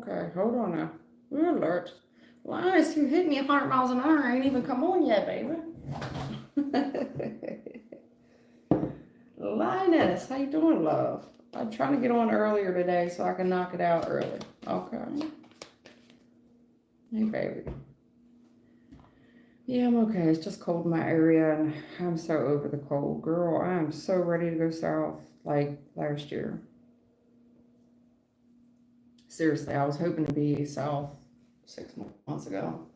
Okay, hold on now. We're alert. Linus, you hit me 100 miles an hour. I ain't even come on yet, baby. Linus, how you doing, love? I'm trying to get on earlier today so I can knock it out early. Okay. Hey, baby. Yeah, I'm okay. It's just cold in my area, and I'm so over the cold. Girl, I am so ready to go south like last year. Seriously, I was hoping to be south 6 months ago.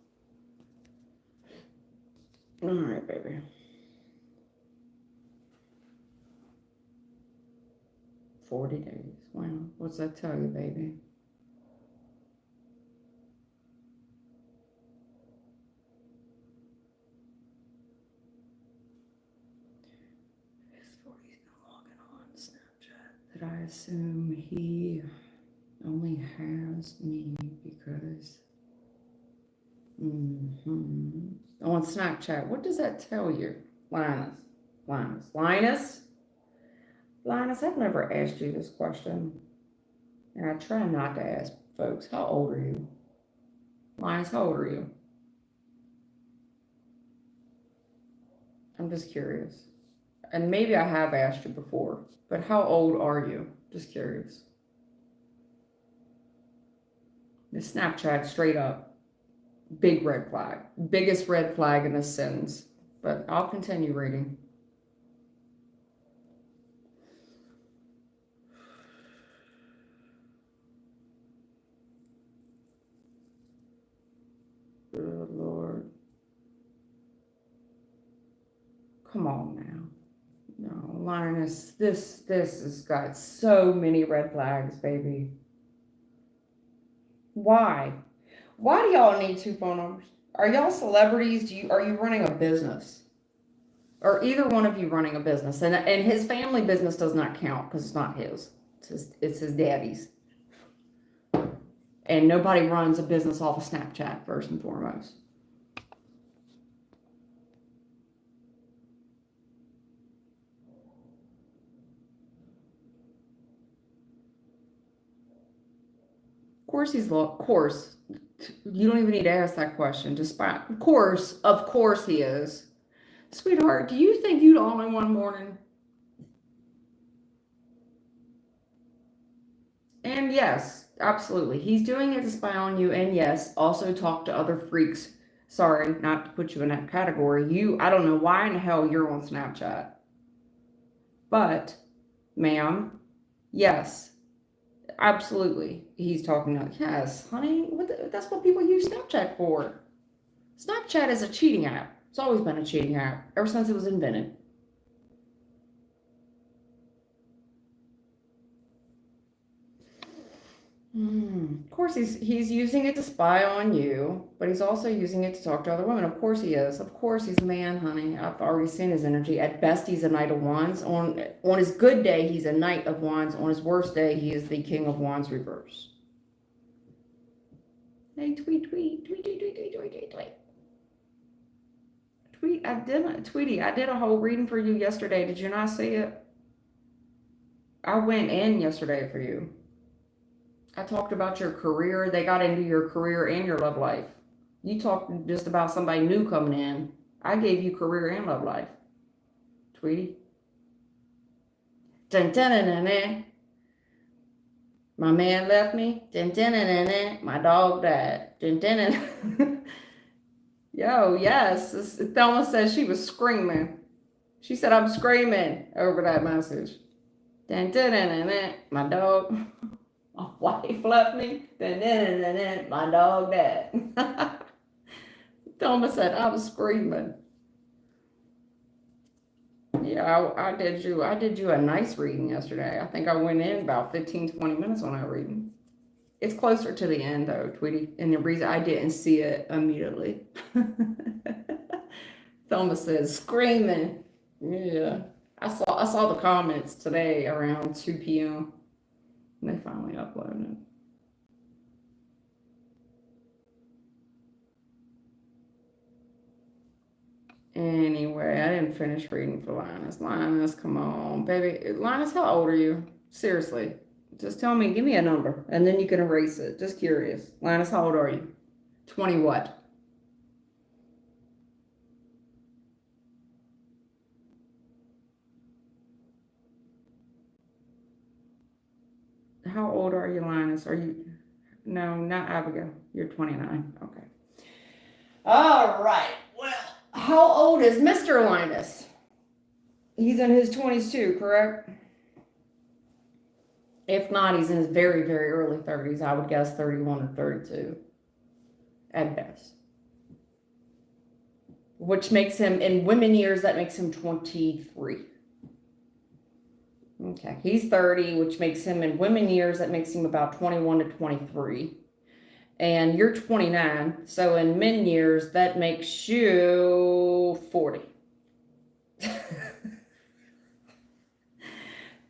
All right, baby. 40 days. Wow. What's that tell you, baby? His 40's been logging on Snapchat. That I assume he only has me because. On Snapchat. What does that tell you? Linus, I've never asked you this question. And I try not to ask folks, how old are you? Linus, how old are you? I'm just curious. And maybe I have asked you before, but how old are you? Just curious. The Snapchat, straight up, big red flag. Biggest red flag in this sentence. But I'll continue reading. Good Lord. Come on now. No, Linus, this has got so many red flags, baby. Why? Why do y'all need two phone numbers? Are y'all celebrities? Are you running a business? Or either one of you running a business? And his family business does not count because it's not his. It's his daddy's. And nobody runs a business off of Snapchat, first and foremost. Of course, you don't even need to ask that question. Of course he is. Sweetheart, do you think you'd only one morning? And yes, absolutely. He's doing it to spy on you. And yes, also talk to other freaks. Sorry, not to put you in that category. I don't know why in the hell you're on Snapchat. But, ma'am, yes, absolutely. He's talking to, yes, honey, that's what people use Snapchat for. Snapchat is a cheating app. It's always been a cheating app ever since it was invented. Of course, he's using it to spy on you, but he's also using it to talk to other women. Of course he is. Of course he's a man, honey. I've already seen his energy. At best, he's a knight of wands. On his good day, he's a knight of wands. On his worst day, he is the king of wands reverse. Hey, tweet. Tweety, I did a whole reading for you yesterday. Did you not see it? I went in yesterday for you. I talked about your career. They got into your career and your love life. You talked just about somebody new coming in. I gave you career and love life. Tweety. Dun, dun, dun, dun, dun. My man left me. Dun, dun, dun, dun, dun. My dog died. Dun, dun, dun. Yo, yes. Thelma says she was screaming. She said, I'm screaming over that message. Dun, dun, dun, dun, dun. My dog. My wife left me. Dun, dun, dun, dun, dun. My dog died. Thelma said, I was screaming. Yeah, I did you a nice reading yesterday. I think I went in about 15-20 minutes on that reading. It's closer to the end though, Tweety, and the reason I didn't see it immediately. Thelma says screaming. Yeah. I saw the comments today around 2 p.m. and they finally uploaded it. Anyway, I didn't finish reading for Linus. Linus, come on, baby. Linus, how old are you? Seriously. Just tell me, give me a number, and then you can erase it. Just curious. Linus, how old are you? 20 what? How old are you, Linus? Are you? No, not Abigail. You're 29. Okay. All right. Well, how old is Mr. Linus? He's in his 20s too, correct? If not, he's in his very, very early 30s. I would guess 31 or 32 at best. Which makes him, in women years, that makes him 23. Okay, he's 30, which makes him, in women years, that makes him about 21 to 23. And you're 29, so in men years, that makes you 40.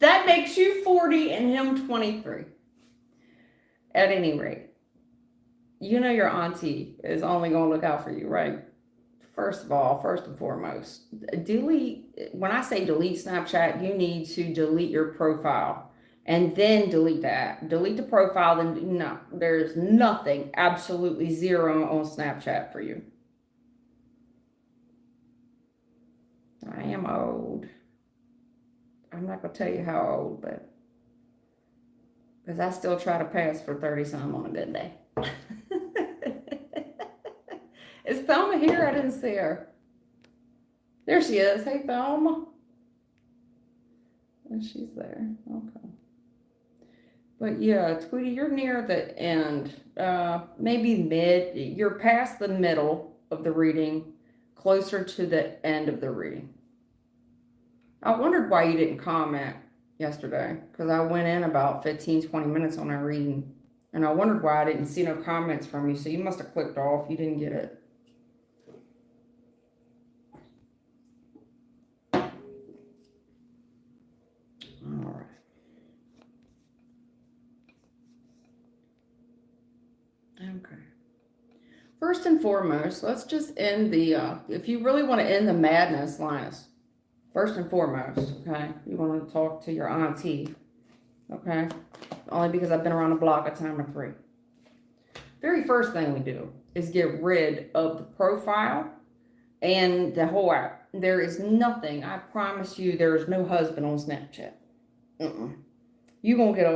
That makes you 40 and him 23. At any rate, you know your auntie is only going to look out for you, right? First of all, first and foremost, delete, when I say delete Snapchat, you need to delete your profile and then delete that. Delete the profile, then no, there's nothing, absolutely zero on Snapchat for you. I am old. I'm not going to tell you how old, but because I still try to pass for 30-some on a good day. Is Thelma here? I didn't see her. There she is. Hey, Thelma. And she's there. Okay. But yeah, Tweety, you're near the end. Maybe mid. You're past the middle of the reading, closer to the end of the reading. I wondered why you didn't comment yesterday, because I went in about 15, 20 minutes on our reading, and I wondered why I didn't see no comments from you, so you must have clicked off. You didn't get it. All right. Okay. First and foremost, let's just end the, if you really want to end the madness, Linus, first and foremost, okay, you want to talk to your auntie, okay, only because I've been around the block a time or three. Very first thing we do is get rid of the profile and the whole app. There is nothing, I promise you, there is no husband on Snapchat. You're going to get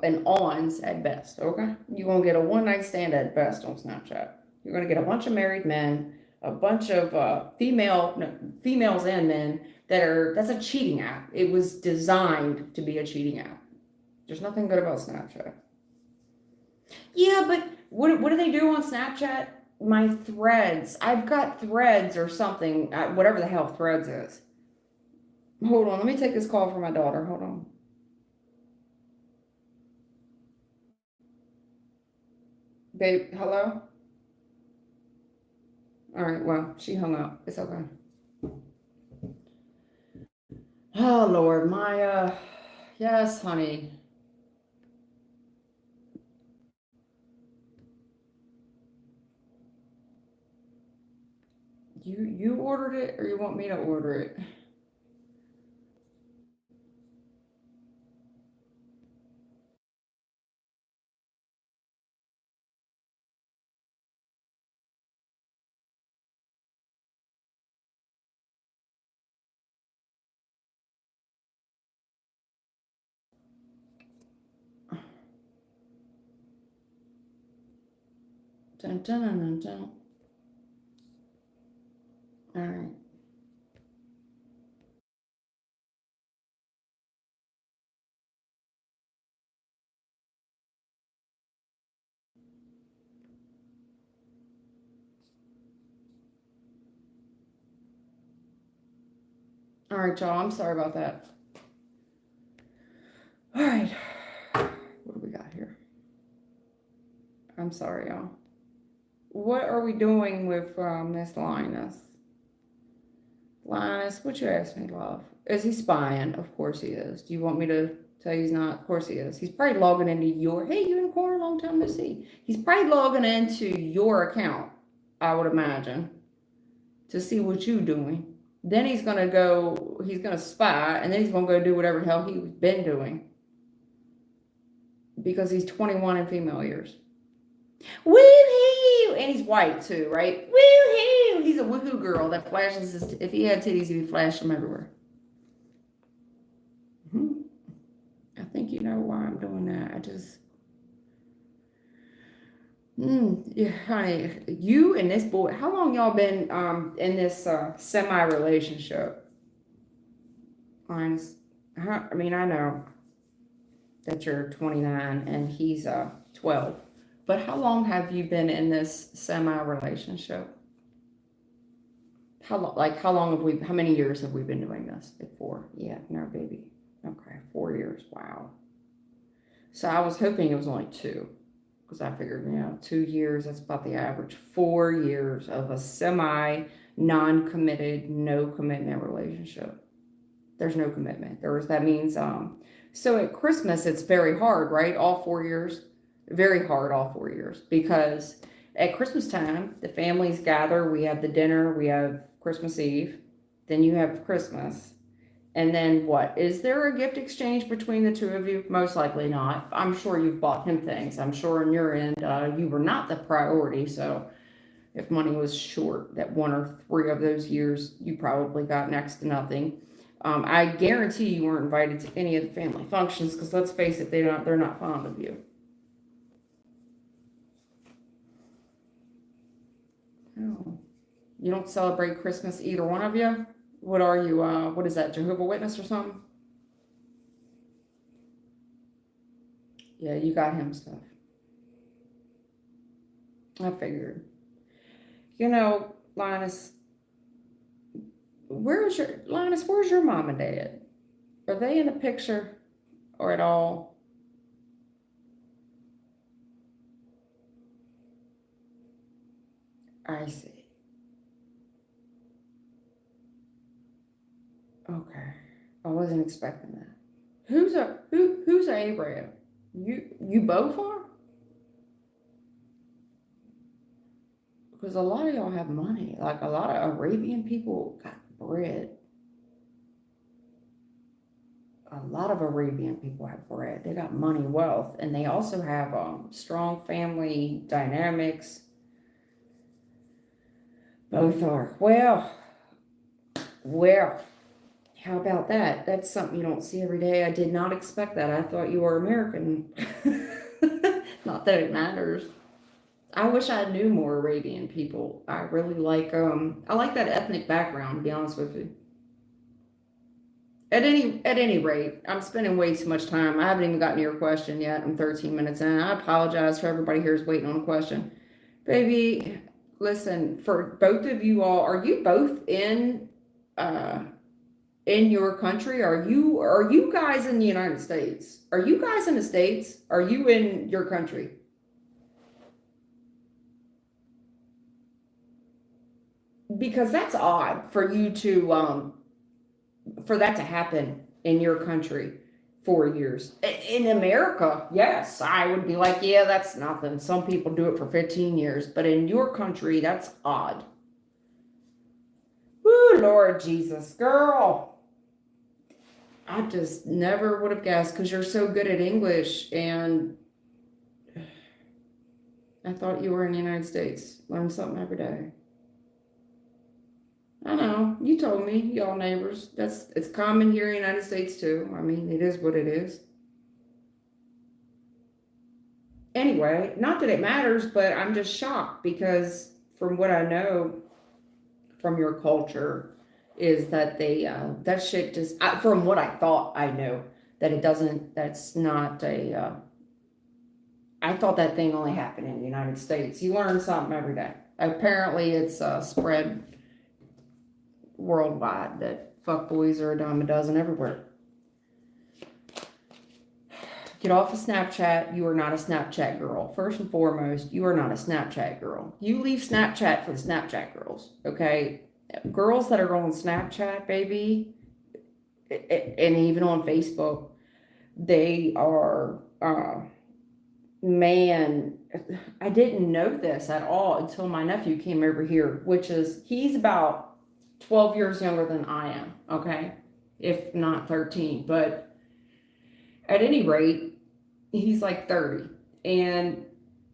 an ons at best, okay? You're going to get a one-night stand at best on Snapchat. You're going to get a bunch of married men, a bunch of females and men that's a cheating app. It was designed to be a cheating app. There's nothing good about Snapchat. Yeah, but what do they do on Snapchat? My threads. I've got threads or something, whatever the hell threads is. Hold on, let me take this call from my daughter. Hold on. Babe, hello? All right, well, she hung up. It's okay. Oh, Lord, yes, honey. You ordered it, or you want me to order it? Dun, dun, dun, dun, dun. All right. All right, y'all. I'm sorry about that. All right. What do we got here? I'm sorry, y'all. What are we doing with Miss Linus? Linus, what you asked me, love? Is he spying? Of course he is. Do you want me to tell you he's not? Of course he is. He's probably logging into your, hey, unicorn, long time no see. He's probably logging into your account, I would imagine, to see what you're doing. Then he's going to spy, and then he's going to go do whatever the hell he's been doing. because he's 21 in female years. Woohoo! And he's white too, right? Woohoo! He's a woohoo girl that flashes his, if he had titties, he'd flash them everywhere. I think you know why I'm doing that. I just, yeah, honey, you and this boy, how long y'all been in this semi-relationship? Honest, I mean, I know that you're 29 and he's 12, but how long have you been in this semi-relationship? How long? Like, how long have we? How many years have we been doing this? Like 4? Yeah, no, baby. Okay, 4 years. Wow. So I was hoping it was only 2, because I figured, 2 years. That's about the average. 4 years of a semi non-committed, no commitment relationship. There's no commitment. That means so at Christmas it's very hard, right? All 4 years, very hard all 4 years, because at Christmas time the families gather. We have the dinner. We have Christmas Eve. Then you have Christmas. And then what? Is there a gift exchange between the two of you? Most likely not. I'm sure you've bought him things. I'm sure on your end you were not the priority. So if money was short, that 1 or 3 of those years, you probably got next to nothing. I guarantee you weren't invited to any of the family functions, because let's face it, they're not fond of you. Oh. You don't celebrate Christmas, either one of you? What are you, what is that, Jehovah's Witness or something? Yeah, you got him stuff. I figured. Linus, where's your mom and dad? Are they in the picture or at all? I see. Okay. I wasn't expecting that. Who's Abraham? You both are? Because a lot of y'all have money. Like, a lot of Arabian people got bread. A lot of Arabian people have bread. They got money, wealth, and they also have strong family dynamics. Both are. Well, how about that? That's something you don't see every day. I did not expect that. I thought you were American. Not that it matters. I wish I knew more Arabian people. I really like I like that ethnic background, to be honest with you. At any rate, I'm spending way too much time. I haven't even gotten to your question yet. I'm 13 minutes in. I apologize for everybody here who's waiting on a question. Baby, listen, for both of you all, are you both in your country? Are you guys in the United States? Are you guys in the States? Are you in your country? Because that's odd for you to for that to happen in your country. 4 years in America, yes, I would be like, yeah, that's nothing. Some people do it for 15 years, but in your country, that's odd. Woo, Lord Jesus, girl, I just never would have guessed, because you're so good at English, and I thought you were in the United States. Learn something every day. I know, you told me, y'all neighbors. It's common here in the United States too. I mean, it is what it is. Anyway, not that it matters, but I'm just shocked, because from what I know from your culture is that that shit just, from what I thought I know, that it doesn't, that's not I thought that thing only happened in the United States. You learn something every day. Apparently it's spread worldwide that fuckboys are a dime a dozen everywhere. Get off of Snapchat. You are not a Snapchat girl. First and foremost, you are not a Snapchat girl. You leave Snapchat for the Snapchat girls, okay? Girls that are on Snapchat, baby, and even on Facebook, they are, man, I didn't know this at all until my nephew came over here, he's about 12 years younger than I am, okay? If not 13, but at any rate, He's like 30. And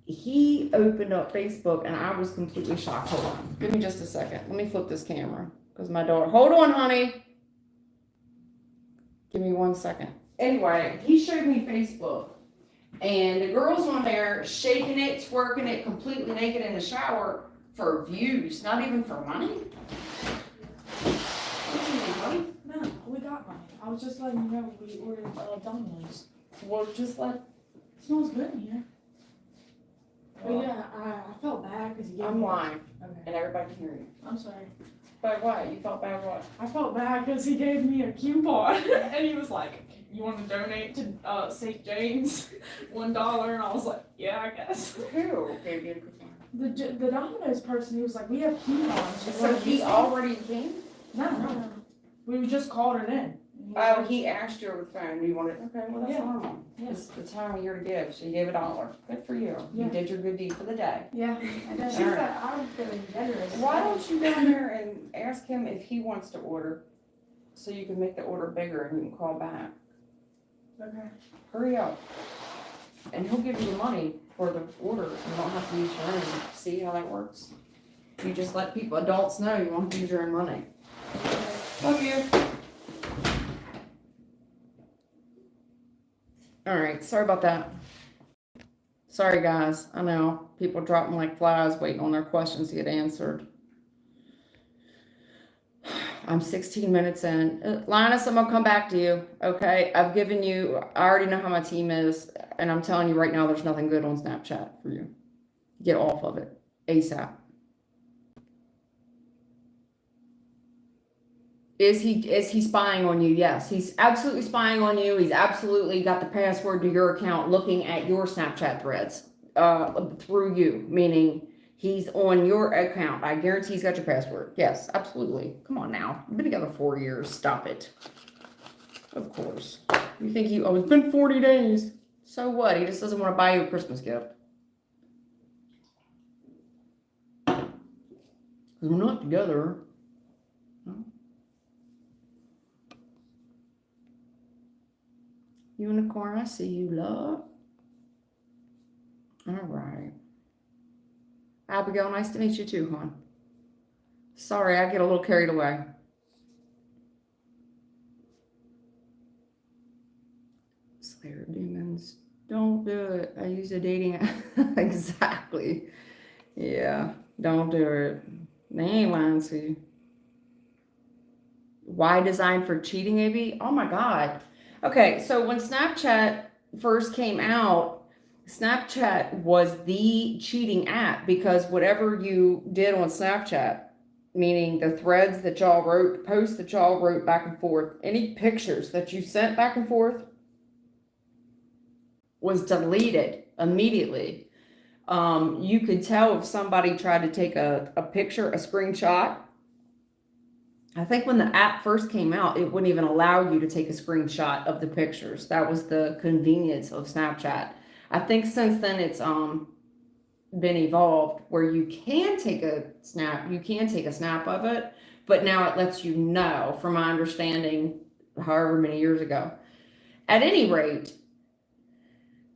he opened up Facebook and I was completely shocked. Hold on. Give me just a second. Let me flip this camera. Because my daughter. Hold on, honey. Give me 1 second. Anyway, he showed me Facebook. And the girl's on there shaking it, twerking it, completely naked in the shower for views, not even for money. What do you mean, money? No, we got money. I was just letting you know we ordered Domino's. Well, just like, It smells good in here. But yeah, I felt bad because I'm live, Okay. and everybody can hear you. I'm sorry. But what? You felt bad what? I felt bad because he gave me a coupon and he was like, "You want to donate to St. James? $1?" And I was like, "Yeah, I guess." Who gave you a coupon? The Domino's person, he was like, "We have coupons." You So wanna he use them?" already came? No. We just called it in. Oh, he asked you over the phone. You wanted, okay, well, that's Yeah. normal. Yeah. It's the time of year to give, so you gave $1. Good for you. Yeah. You did your good deed for the day. Yeah. And then she All said, right. "I'm feeling generous." Why don't you go in there and ask him if he wants to order, so you can make the order bigger and you can call back. Okay. Hurry up. And he'll give you the money for the order. You don't have to use your own. See how that works? You just let people, adults know you won't use your own money. Love you. All right, sorry about that. Sorry, guys. I know people dropping like flies waiting on their questions to get answered. I'm 16 minutes in. Linus, I'm going to come back to you, okay? I've given you, I already know how my team is, and I'm telling you right now there's nothing good on Snapchat for you. Get off of it ASAP. Is he spying on you? Yes, he's absolutely spying on you. He's absolutely got the password to your account looking at your Snapchat threads through you, meaning he's on your account. I guarantee he's got your password. Yes, absolutely. Come on now. You've been together 4 years. Stop it. Of course. You think oh, it's been 40 days. So what? He just doesn't want to buy you a Christmas gift. Because we're not together. No. Unicorn, I see you, love. All right. Abigail, nice to meet you too, hon. Sorry, I get a little carried away. Slayer demons. Don't do it. I use a dating app. Exactly. Yeah, don't do it. They ain't lying to you. Why designed for cheating, AB? Oh my God. Okay, so when Snapchat first came out, Snapchat was the cheating app because whatever you did on Snapchat, meaning the threads that y'all wrote, posts that y'all wrote back and forth, any pictures that you sent back and forth was deleted immediately. You could tell if somebody tried to take a picture, a screenshot. I think when the app first came out, it wouldn't even allow you to take a screenshot of the pictures. That was the convenience of Snapchat. I think since then it's been evolved where you can take a snap of it, but now it lets you know, from my understanding, however many years ago. At any rate,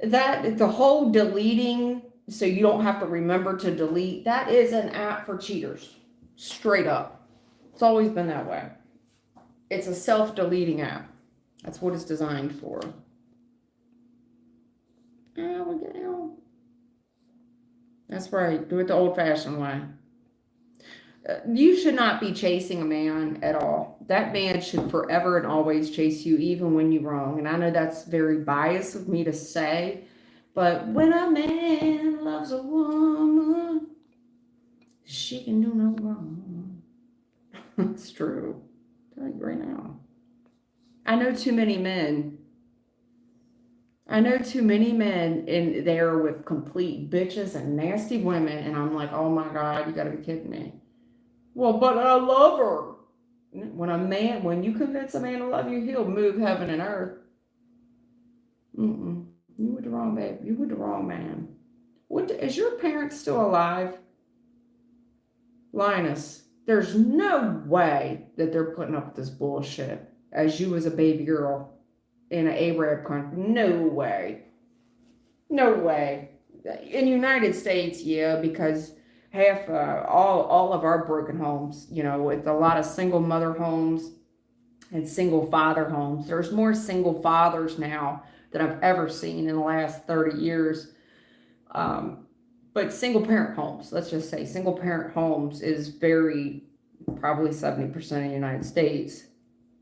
that the whole deleting, so you don't have to remember to delete, that is an app for cheaters, straight up. It's always been that way. It's a self-deleting app. That's what it's designed for. Abigail. That's right. Do it the old-fashioned way. You should not be chasing a man at all. That man should forever and always chase you, even when you're wrong. And I know that's very biased of me to say, but when a man loves a woman, she can do no wrong. It's true. I'll tell you right now. I know too many men in there with complete bitches and nasty women, and I'm like, oh my God, you gotta be kidding me. Well, but I love her. When you convince a man to love you, he'll move heaven and earth. You with the wrong babe. You with the wrong man. Is your parents still alive? Linus, there's no way that they're putting up with this bullshit as you as a baby girl in an Arab country. No way. No way. In the United States, yeah, because half all of our broken homes, with a lot of single mother homes and single father homes. There's more single fathers now than I've ever seen in the last 30 years. Um, but single parent homes, let's just say single parent homes is probably 70% of the United States.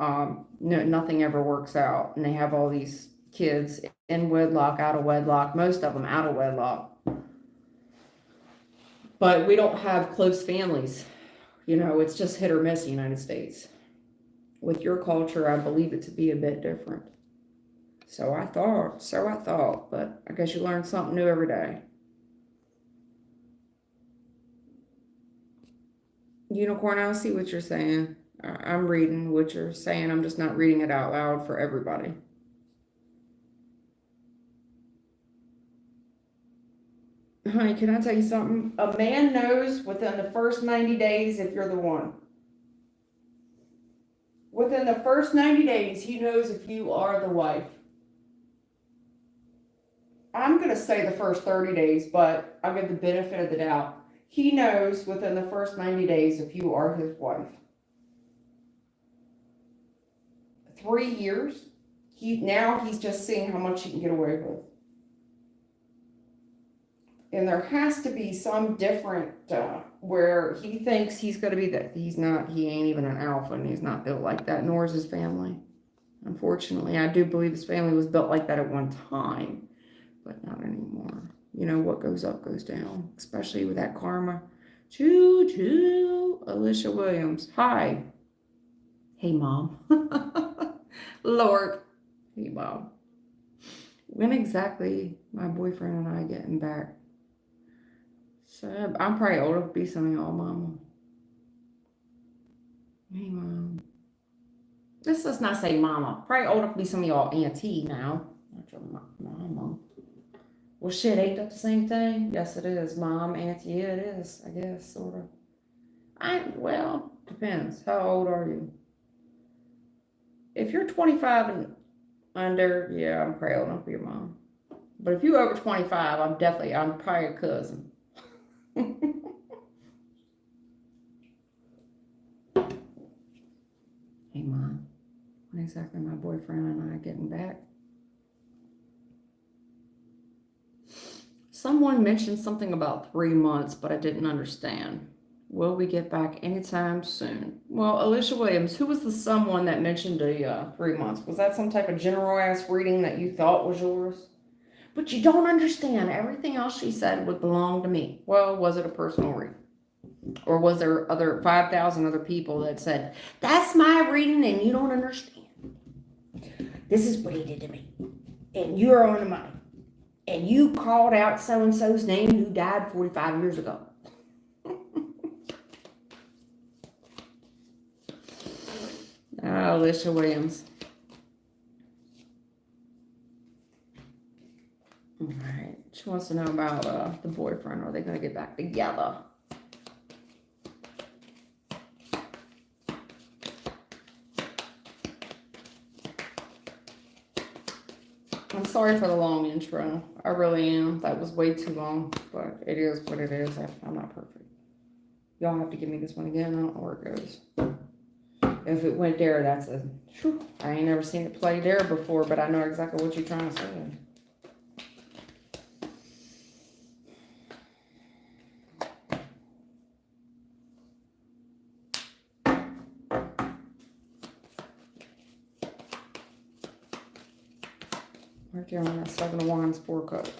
No, nothing ever works out, and they have all these kids in wedlock, out of wedlock, most of them out of wedlock. But we don't have close families. It's just hit or miss in the United States. With your culture, I believe it to be a bit different. So I thought, but I guess you learn something new every day. Unicorn, I see what you're saying. I'm reading what you're saying. I'm just not reading it out loud for everybody. Honey, can I tell you something? A man knows within the first 90 days if you're the one. Within the first 90 days, he knows if you are the wife. I'm going to say the first 30 days, but I'll give the benefit of the doubt. He knows within the first 90 days if you are his wife. 3 years, he's just seeing how much he can get away with. And there has to be some different where he thinks he's going to be that. He's not, he ain't even an alpha, and he's not built like that, nor is his family. Unfortunately, I do believe his family was built like that at one time, but not anymore. What goes up goes down, especially with that karma. Choo choo. Alicia Williams. Hi. Hey, Mom. Lord. Hey, Mom. When exactly my boyfriend and I getting back? So I'm probably old enough to be some of y'all, Mama. Hey, Mom. Let's not say Mama. Probably old enough to be some of y'all auntie now. Not your Mama. Well, shit, ain't that the same thing? Yes, it is. Mom, auntie, yeah, it is. I guess, sort of. Well, depends. How old are you? If you're 25 and under, yeah, I'm probably old enough to be your mom. But if you're over 25, I'm probably a cousin. Hey, Mom. When exactly my boyfriend and I getting back? Someone mentioned something about 3 months, but I didn't understand. Will we get back anytime soon? Well, Alicia Williams, who was the someone that mentioned the 3 months? Was that some type of general ass reading that you thought was yours? But you don't understand. Everything else she said would belong to me. Well, was it a personal reading? Or was there 5,000 other people that said, that's my reading and you don't understand? This is what he did to me. And you're on the money. And you called out so-and-so's name who died 45 years ago. Alicia Williams. All right. She wants to know about the boyfriend. Are they going to get back together? I'm sorry for the long intro. I really am. That was way too long, but it is what it is. I'm not perfect. Y'all have to give me this one again. I don't know where it goes. If it went there, that's I ain't never seen it play there before, but I know exactly what you're trying to say. Right there on that 7 of Wands, 4 Cups.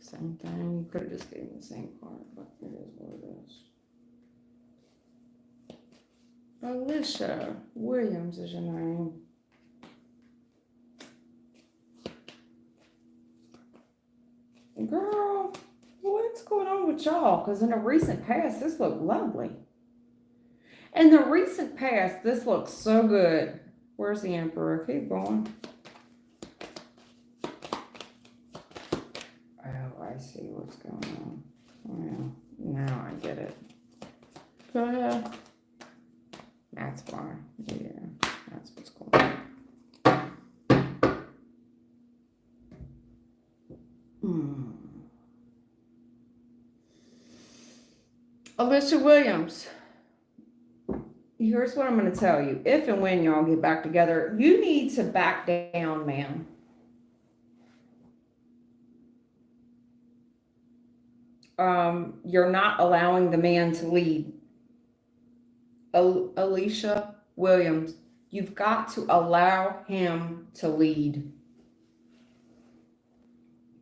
Same thing. You could have just gave me the same card, but it is what it is. Alicia Williams is your name. Girl, what's going on with y'all? Because in the recent past, this looked lovely. In the recent past, this looks so good. Where's the Emperor? Keep going. Oh, I see what's going on. Well, now I get it. That's why. Yeah, that's what's going on. Alicia Williams, here's what I'm going to tell you. If and when y'all get back together, you need to back down, man. You're not allowing the man to lead. Alicia Williams, you've got to allow him to lead.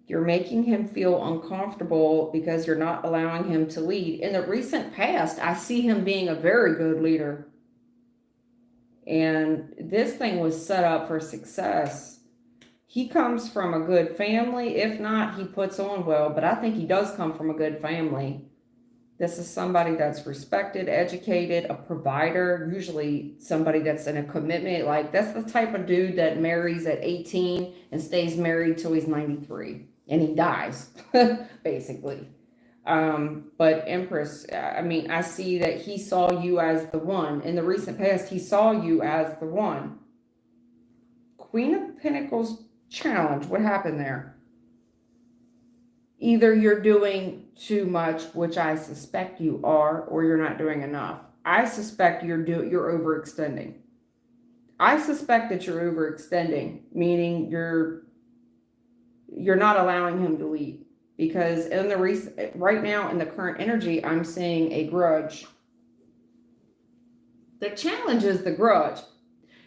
You're making him feel uncomfortable because you're not allowing him to lead. In the recent past, I see him being a very good leader. And this thing was set up for success. He comes from a good family. If not, he puts on well, but I think he does come from a good family. This is somebody that's respected, educated, a provider, usually somebody that's in a commitment. Like, that's the type of dude that marries at 18 and stays married till he's 93 and he dies, basically. But Empress, I mean, I see that he saw you as the one. In the recent past, he saw you as the one. Queen of Pentacles challenge. What happened there? Either you're doing too much, which I suspect you are, or you're not doing enough. I suspect you're overextending. I suspect that you're overextending, meaning you're not allowing him to lead. Because in the right now in the current energy, I'm seeing a grudge. The challenge is the grudge.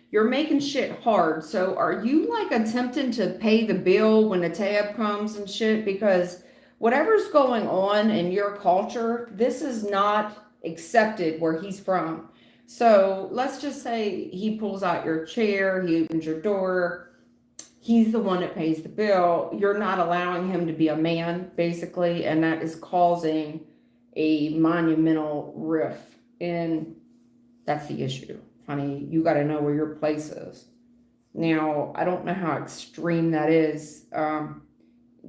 You're making shit hard. So are you like attempting to pay the bill when the tab comes and shit? Because whatever's going on in your culture, this is not accepted where he's from. So let's just say he pulls out your chair, he opens your door. He's the one that pays the bill. You're not allowing him to be a man, basically, and that is causing a monumental rift. And that's the issue. Honey, you got to know where your place is. Now, I don't know how extreme that is.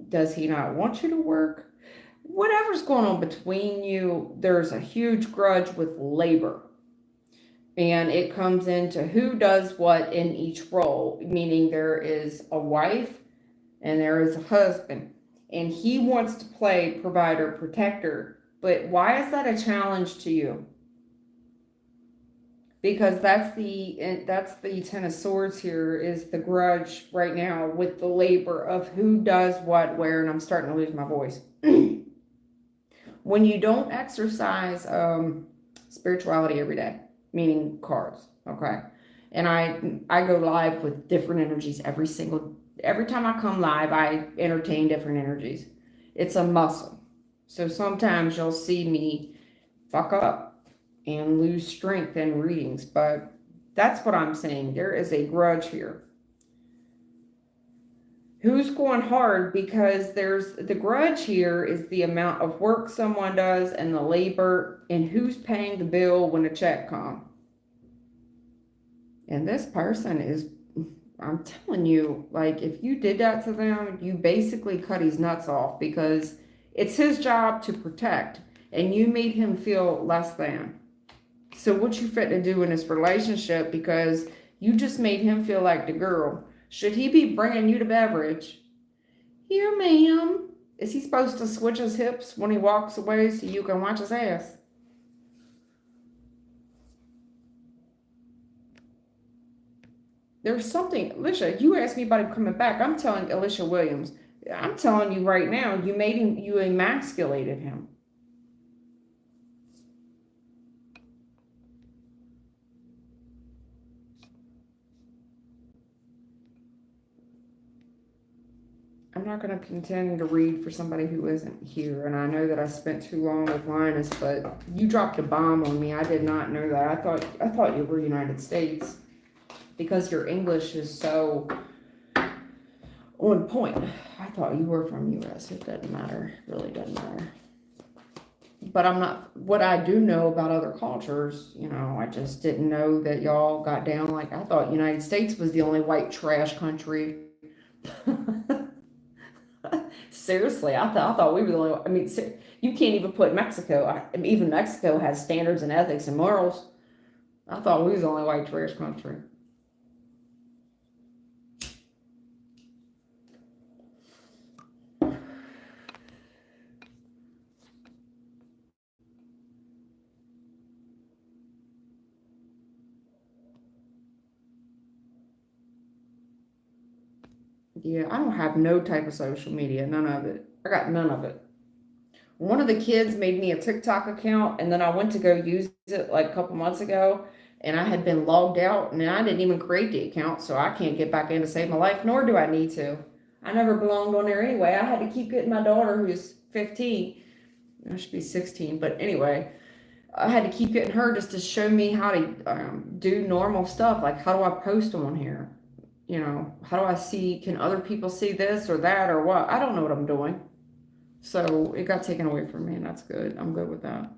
Does he not want you to work? Whatever's going on between you, there's a huge grudge with labor. And it comes into who does what in each role, meaning there is a wife and there is a husband. And he wants to play provider, protector. But why is that a challenge to you? Because that's the Ten of Swords here, is the grudge right now with the labor of who does what, where, and I'm starting to lose my voice. When you don't exercise spirituality every day, meaning cards, okay? And I go live with different energies every time I come live, I entertain different energies. It's a muscle. So sometimes you'll see me fuck up and lose strength in readings, but that's what I'm saying. There is a grudge here. Who's going hard? Because there's the grudge here is the amount of work someone does and the labor, and who's paying the bill when the check comes. And this person is, I'm telling you, like, if you did that to them, you basically cut his nuts off, because it's his job to protect, and you made him feel less than. So what you fit to do in this relationship, because you just made him feel like the girl. Should he be bringing you the beverage? Here, ma'am. Is he supposed to switch his hips when he walks away so you can watch his ass? There's something, Alicia, you asked me about him coming back. I'm telling Alicia Williams, I'm telling you right now, you emasculated him. I'm not going to continue to read for somebody who isn't here. And I know that I spent too long with Linus, but you dropped a bomb on me. I did not know that. I thought you were United States, because your English is so on point. I thought you were from US. It doesn't matter. It really doesn't matter. But I'm not, what I do know about other cultures, I just didn't know that y'all got down like, I thought United States was the only white trash country. Seriously, I thought we were the only. I mean, you can't even put Mexico. Even Mexico has standards and ethics and morals. I thought we was the only white trash country. Yeah, I don't have no type of social media, none of it. I got none of it. One of the kids made me a TikTok account, and then I went to go use it like a couple months ago, and I had been logged out, and I didn't even create the account, so I can't get back in to save my life, nor do I need to. I never belonged on there anyway. I had to keep getting my daughter, who's 15, I should be 16, but anyway, I had to keep getting her just to show me how to do normal stuff, like how do I post on here? You know, how do I see, can other people see this or that or what? I don't know what I'm doing. So it got taken away from me, and that's good. I'm good with that.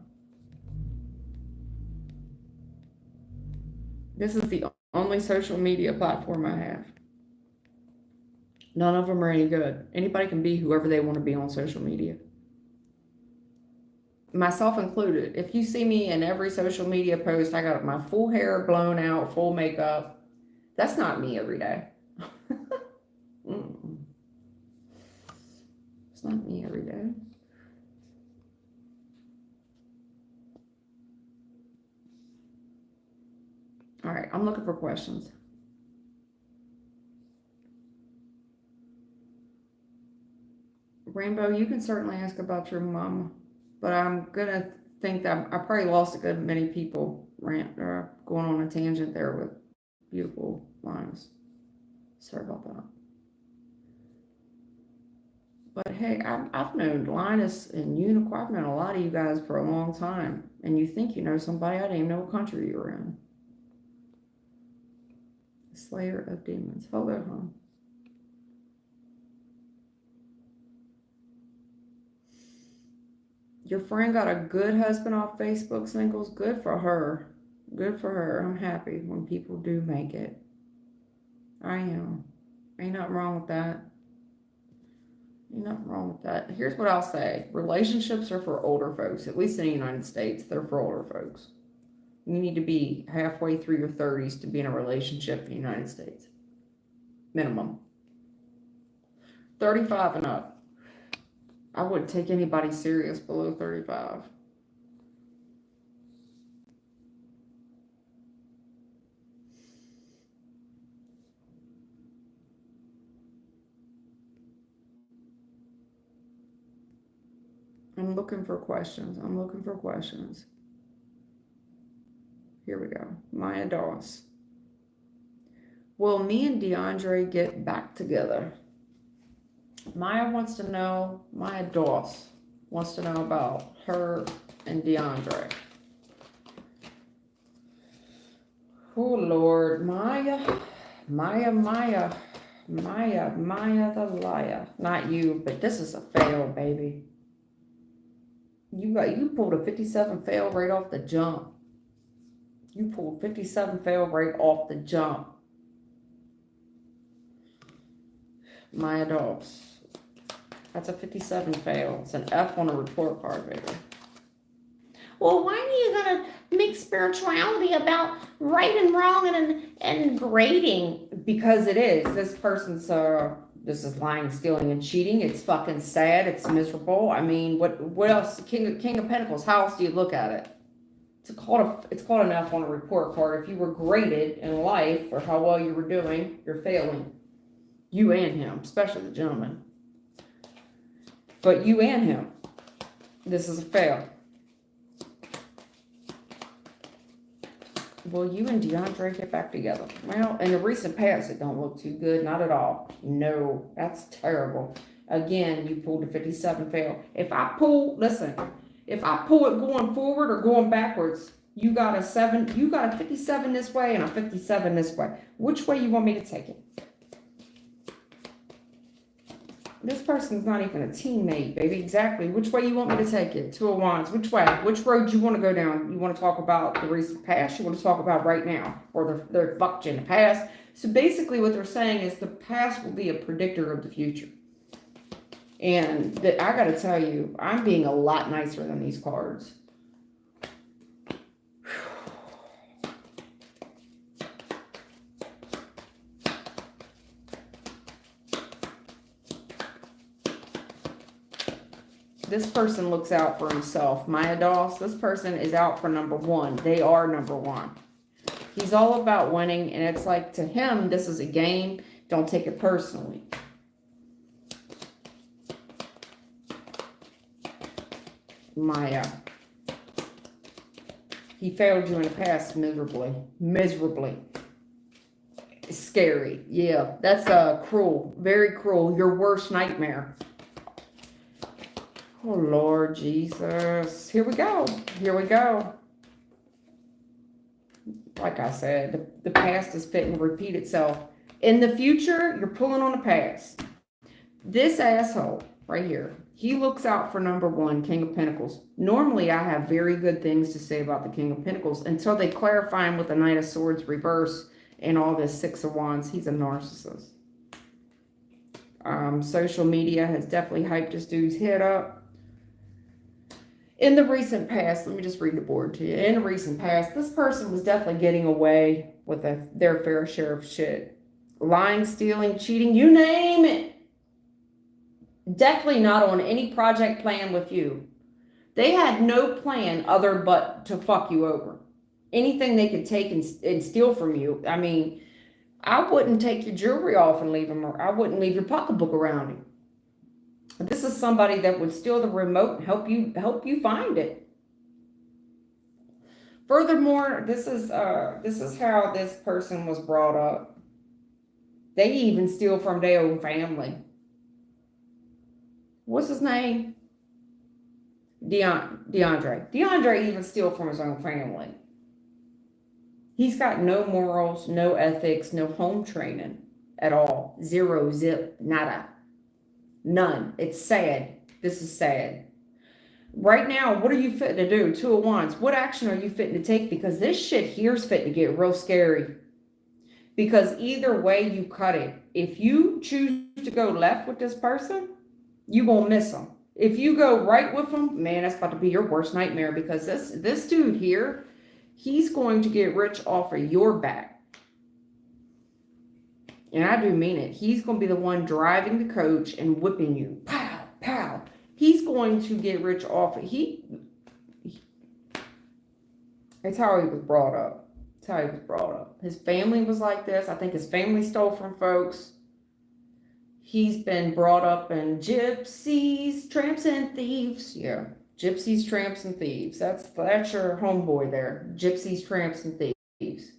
This is the only social media platform I have. None of them are any good. Anybody can be whoever they want to be on social media, myself included. If you see me in every social media post, I got my full hair blown out, full makeup. That's not me every day. It's not me every day. All right, I'm looking for questions. Rainbow, you can certainly ask about your mom, but I'm gonna think that I probably lost a good many people going on a tangent there with beautiful lines. Sorry about that. But hey, I've known Linus and Unicorn. I've known a lot of you guys for a long time, and you think you know somebody. I didn't even know what country you were in. Slayer of Demons. Hello, hon. Your friend got a good husband off Facebook singles. Good for her. Good for her. I'm happy when people do make it. I am. Ain't nothing wrong with that. Ain't nothing wrong with that. Here's what I'll say. Relationships are for older folks, at least in the United States. They're for older folks. You need to be halfway through your 30s to be in a relationship in the United States. Minimum. 35 and up. I wouldn't take anybody serious below 35. I'm looking for questions. I'm looking for questions. Here we go. Maya Doss. Will me and DeAndre get back together? Maya wants to know, Maya Doss wants to know about her and DeAndre. Oh, Lord. Maya the liar. Not you, but this is a fail, baby. You pulled a 57 fail right off the jump. You pulled 57 fail right off the jump. Maya Doss. That's a 57 fail. It's an F on a report card, baby. Well, why are you gonna make spirituality about right and wrong and grading? Because it is. This person's this is lying, stealing, and cheating. It's fucking sad. It's miserable. I mean, what else? King of Pentacles. How else do you look at it? It's called an F on a report card. If you were graded in life or how well you were doing, you're failing. You and him, especially the gentleman. But you and him, this is a fail. Will you and DeAndre get back together? Well, in the recent past, it don't look too good. Not at all. No, that's terrible. Again, you pulled a 57 fail. If I pull it going forward or going backwards, you got a 57 this way and a 57 this way. Which way you want me to take it? This person's not even a teammate, baby. Exactly. Which way you want me to take it? Two of Wands. Which way? Which road do you want to go down? You want to talk about the recent past? You want to talk about right now? Or they're fucked you in the past? So basically what they're saying is the past will be a predictor of the future. And I got to tell you, I'm being a lot nicer than these cards. This person looks out for himself. Maya Doss, this person is out for number one. They are number one. He's all about winning, and it's like to him, this is a game. Don't take it personally. Maya. He failed you in the past miserably. Miserably. Scary. Yeah, that's cruel. Very cruel. Your worst nightmare. Oh, Lord Jesus. Here we go. Here we go. Like I said, the past is fitting to repeat itself. In the future, you're pulling on the past. This asshole right here, he looks out for number one, King of Pentacles. Normally, I have very good things to say about the King of Pentacles until they clarify him with the Knight of Swords reverse and all this Six of Wands. He's a narcissist. Social media has definitely hyped this dude's head up. In the recent past, let me just read the board to you. In the recent past, this person was definitely getting away with their fair share of shit. Lying, stealing, cheating, you name it. Definitely not on any project plan with you. They had no plan other but to fuck you over. Anything they could take and steal from you. I mean, I wouldn't take your jewelry off and leave them, or I wouldn't leave your pocketbook around you. This is somebody that would steal the remote and help you find it. Furthermore, this is how this person was brought up. They even steal from their own family. What's his name? DeAndre. DeAndre even steal from his own family. He's got no morals, no ethics, no home training at all. Zero, zip, nada. None. It's sad. This is sad. Right now, what are you fitting to do? Two of Wands. What action are you fitting to take? Because this shit here's fitting to get real scary. Because either way you cut it. If you choose to go left with this person, you won't miss them. If you go right with them, man, that's about to be your worst nightmare. Because this dude here, he's going to get rich off of your back. And I do mean it. He's going to be the one driving the coach and whipping you. Pow, pow. He's going to get rich off of it's how he was brought up. It's how he was brought up. His family was like this. I think his family stole from folks. He's been brought up in gypsies, tramps, and thieves. Yeah. Gypsies, tramps, and thieves. That's your homeboy there. Gypsies, tramps, and thieves.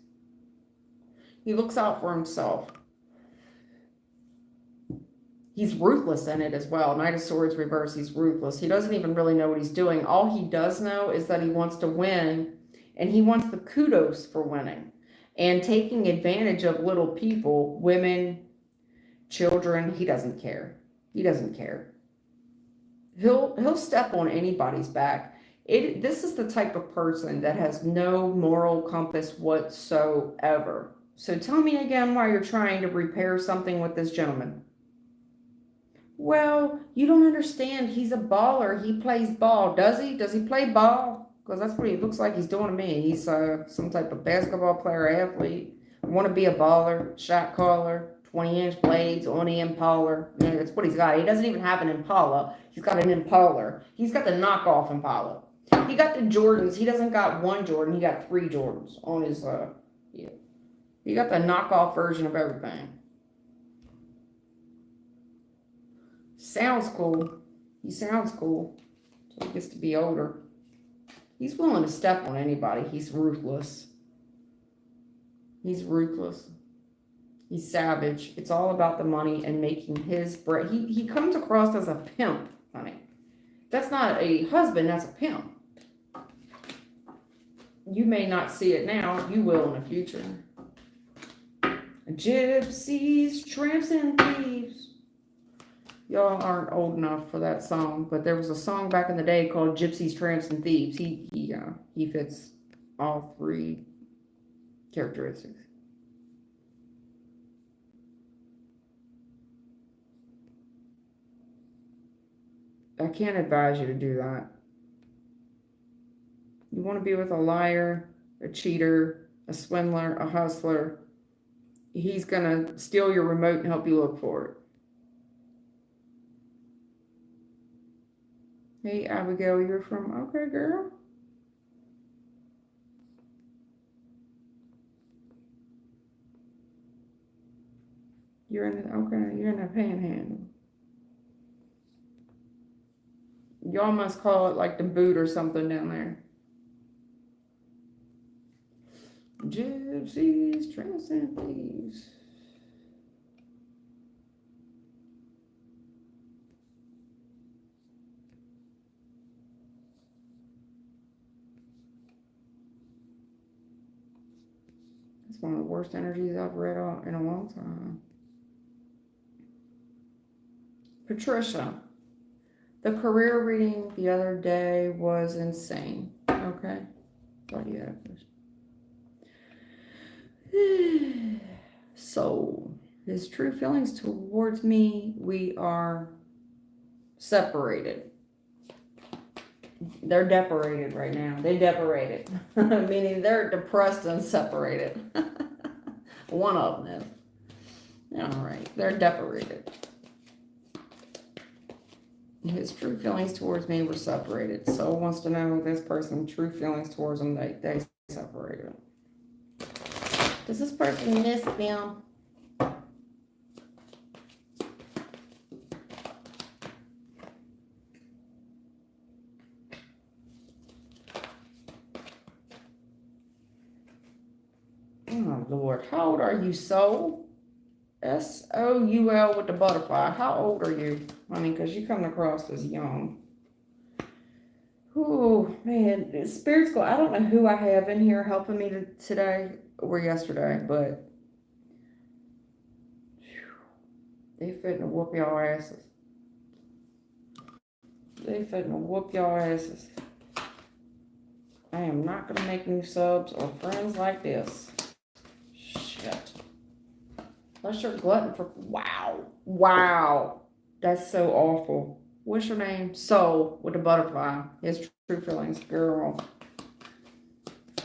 He looks out for himself. He's ruthless in it as well. Knight of Swords reverse, he's ruthless. He doesn't even really know what he's doing. All he does know is that he wants to win, and he wants the kudos for winning. And taking advantage of little people, women, children, he doesn't care. He doesn't care. He'll step on anybody's back. This is the type of person that has no moral compass whatsoever. So tell me again why you're trying to repair something with this gentleman. Well, you don't understand. He's a baller. He plays ball. Does he? Does he play ball? Because that's what he looks like he's doing to me. He's some type of basketball player, athlete. Want to be a baller, shot caller, 20-inch blades on the Impala. Yeah, that's what he's got. He doesn't even have an Impala. He's got an Impaler. He's got the knockoff Impala. He got the Jordans. He doesn't got one Jordan. He got 3 Jordans on his, yeah. He got the knockoff version of everything. Sounds cool. He sounds cool. So he gets to be older. He's willing to step on anybody. He's ruthless. He's ruthless. He's savage. It's all about the money and making his bread. He comes across as a pimp, honey. That's not a husband, that's a pimp. You may not see it now. You will in the future. Gypsies, tramps, and thieves. Y'all aren't old enough for that song, but there was a song back in the day called Gypsies, Tramps, and Thieves. He fits all 3 characteristics. I can't advise you to do that. You want to be with a liar, a cheater, a swindler, a hustler. He's going to steal your remote and help you look for it. Hey, Abigail, you're from... Okay, girl. You're in the... Okay, you're in the panhandle. Y'all must call it like the boot or something down there. Gypsies, tramps, and thieves. It's one of the worst energies I've read in a long time. Patricia, the career reading the other day was insane. Okay. Thought you had a question. So, his true feelings towards me, we are separated. They're separated right now. They separated. Meaning they're depressed and separated. One of them is. All right. They're separated. His true feelings towards me were separated. So wants to know this person's true feelings towards him, they separated. Does this person miss them? Oh Lord, how old are you, soul? S.o.u.l with the butterfly. How old are you? I mean, because you come across as young. Oh man, Spirit's I don't know who I have in here helping me today or yesterday, but they fitting to whoop y'all asses. They fitting to whoop y'all asses. I am not gonna make new subs or friends like this. Shit. Unless you're glutton for wow. That's so awful. What's your name? Soul with the butterfly. His true feelings, girl.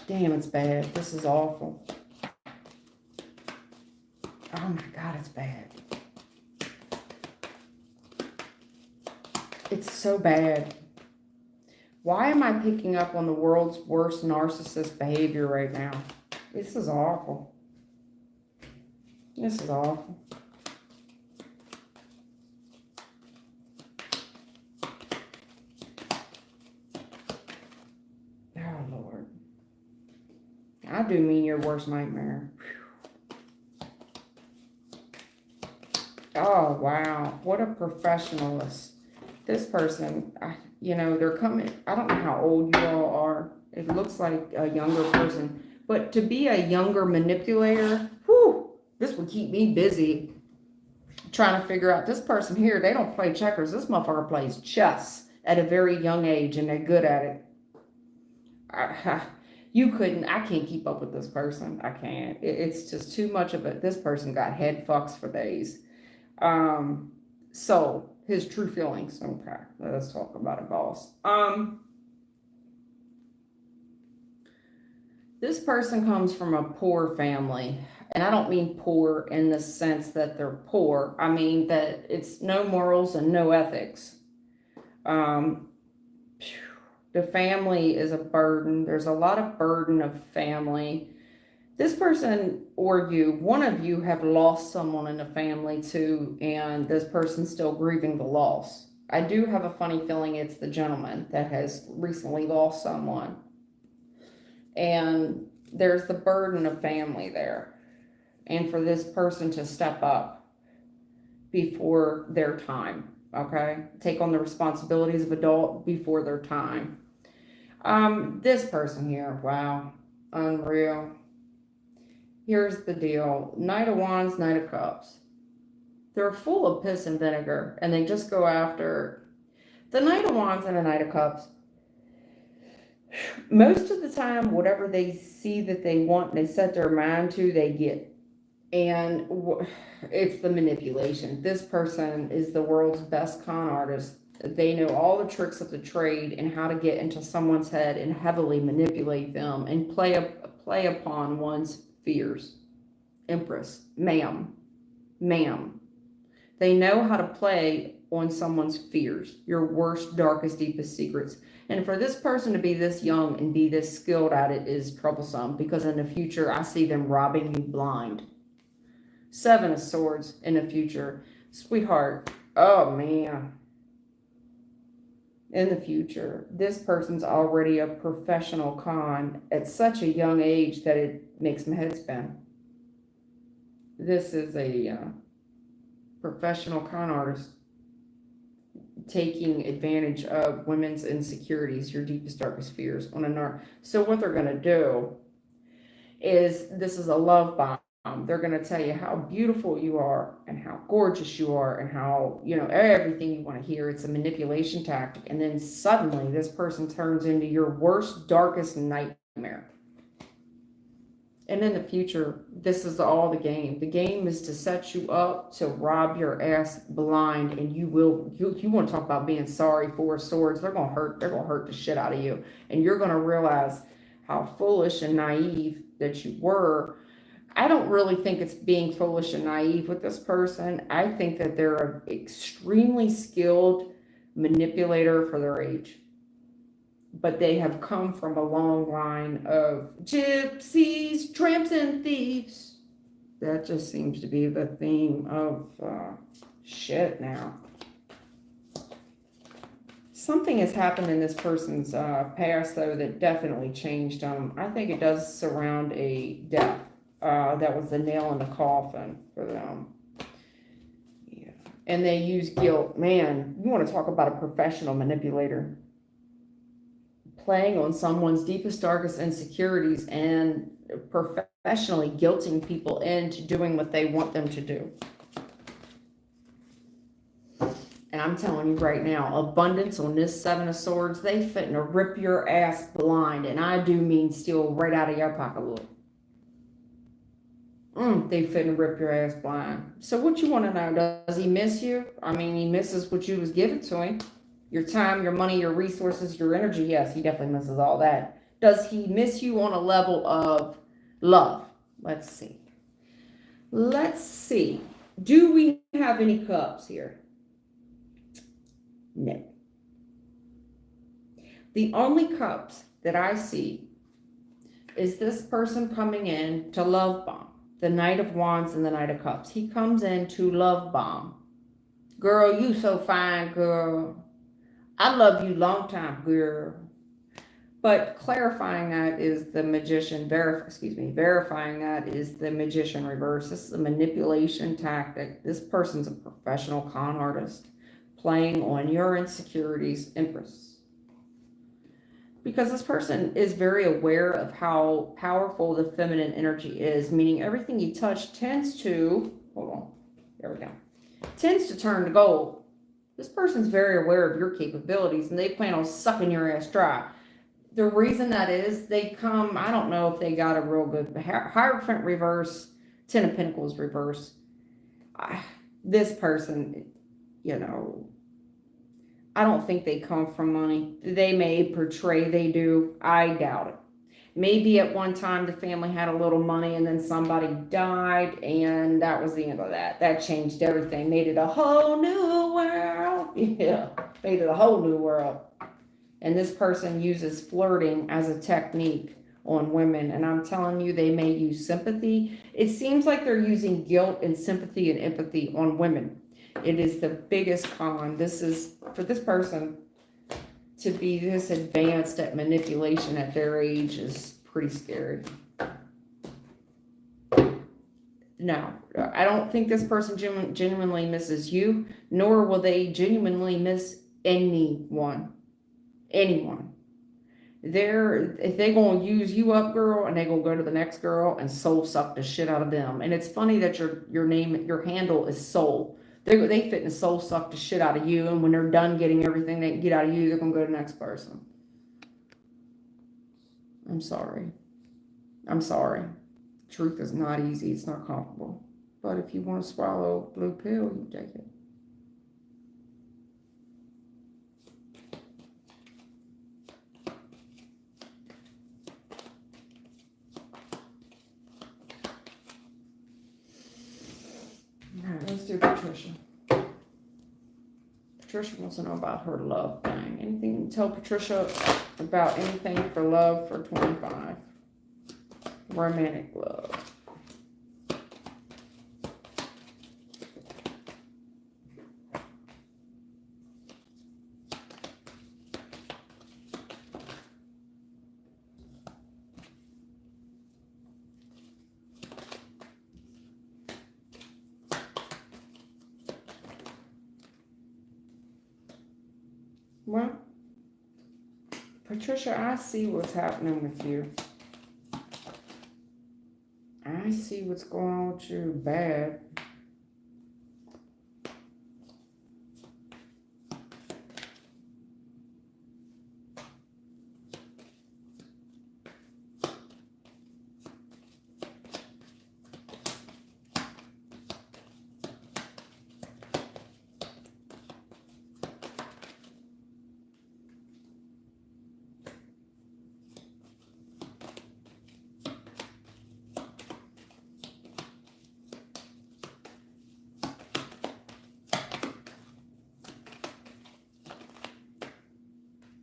Damn, it's bad. This is awful. Oh my God, it's bad. It's so bad. Why am I picking up on the world's worst narcissist behavior right now? This is awful. This is awful. Oh, Lord. I do mean your worst nightmare. Oh, wow. What a professionalist. This person, they're coming. I don't know how old you all are. It looks like a younger person. But to be a younger manipulator, this would keep me busy trying to figure out this person here. They don't play checkers. This motherfucker plays chess at a very young age, and they're good at it. I can't keep up with this person. I can't. It's just too much of it. This person got head fucks for days. So his true feelings. Okay, let's talk about it, boss. This person comes from a poor family. And I don't mean poor in the sense that they're poor. I mean that it's no morals and no ethics. The family is a burden. There's a lot of burden of family. This person or one of you have lost someone in the family too, and this person's still grieving the loss. I do have a funny feeling it's the gentleman that has recently lost someone. And there's the burden of family there. And for this person to step up before their time, okay? Take on the responsibilities of adult before their time. This person here, wow, unreal. Here's the deal. Knight of Wands, Knight of Cups. They're full of piss and vinegar, and they just go after the Knight of Wands and the Knight of Cups. Most of the time, whatever they see that they want, they set their mind to, they get. And it's the manipulation. This person is the world's best con artist. They know all the tricks of the trade and how to get into someone's head and heavily manipulate them and play upon one's fears. Empress, ma'am. They know how to play on someone's fears, your worst, darkest, deepest secrets. And for this person to be this young and be this skilled at it is troublesome, because in the future, I see them robbing you blind. 7 of Swords in the future. Sweetheart, oh man. in the future, this person's already a professional con at such a young age that it makes my head spin. This is a professional con artist taking advantage of women's insecurities, your deepest, darkest fears on a So what they're going to do is, this is a love bomb. They're going to tell you how beautiful you are and how gorgeous you are and how, everything you want to hear. It's a manipulation tactic. And then suddenly this person turns into your worst, darkest nightmare. And in the future, this is all the game. The game is to set you up to rob your ass blind, and you want to talk about being sorry for swords. They're going to hurt the shit out of you. And you're going to realize how foolish and naive that you were. I don't really think it's being foolish and naive with this person. I think that they're an extremely skilled manipulator for their age. But they have come from a long line of gypsies, tramps, and thieves. That just seems to be the theme of shit now. Something has happened in this person's past, though, that definitely changed them. I think it does surround a death. That was the nail in the coffin for them. Yeah. And they use guilt. Man, you want to talk about a professional manipulator. Playing on someone's deepest, darkest insecurities and professionally guilting people into doing what they want them to do. And I'm telling you right now, abundance on this Seven of Swords, they fitting to rip your ass blind. And I do mean steal right out of your pocketbook. They fitting to rip your ass blind. So what you want to know, does he miss you? I mean, he misses what you was given to him. Your time, your money, your resources, your energy. Yes, he definitely misses all that. Does he miss you on a level of love? Let's see. Do we have any cups here? No. The only cups that I see is this person coming in to love bomb. The Knight of Wands and the Knight of Cups. He comes in to love bomb. Girl, you so fine, girl. I love you long time, girl. But clarifying that is the magician, verifying that is the magician reverse. This is a manipulation tactic. This person's a professional con artist playing on your insecurities, Empress. Because this person is very aware of how powerful the feminine energy is, meaning everything you touch tends to, tends to turn to gold. This person's very aware of your capabilities, and they plan on sucking your ass dry. The reason that is, they come, I don't know if they got a real good Hierophant reverse, Ten of Pentacles reverse. This person, I don't think they come from money. They may portray they do. I doubt it. Maybe at one time the family had a little money and then somebody died and that was the end of that. That changed everything. Made it a whole new world. Yeah, made it a whole new world. And this person uses flirting as a technique on women. And I'm telling you, they may use sympathy. It seems like they're using guilt and sympathy and empathy on women. It is the biggest con. This is, for this person to be this advanced at manipulation at their age is pretty scary. No, I don't think this person genuinely misses you, nor will they genuinely miss anyone. If they gonna use you up, girl, and they gonna go to the next girl and soul suck the shit out of them. And it's funny that your handle is soul. They fit in soul suck the shit out of you, and when they're done getting everything they can get out of you, they're gonna go to the next person. I'm sorry. Truth is not easy. It's not comfortable. But if you want to swallow a blue pill, you take it. All right, let's do Patricia. Patricia wants to know about her love thing. Anything to tell Patricia about anything for love for 25? Romantic love. Well, Patricia, I see what's happening with you. I see what's going on with you bad.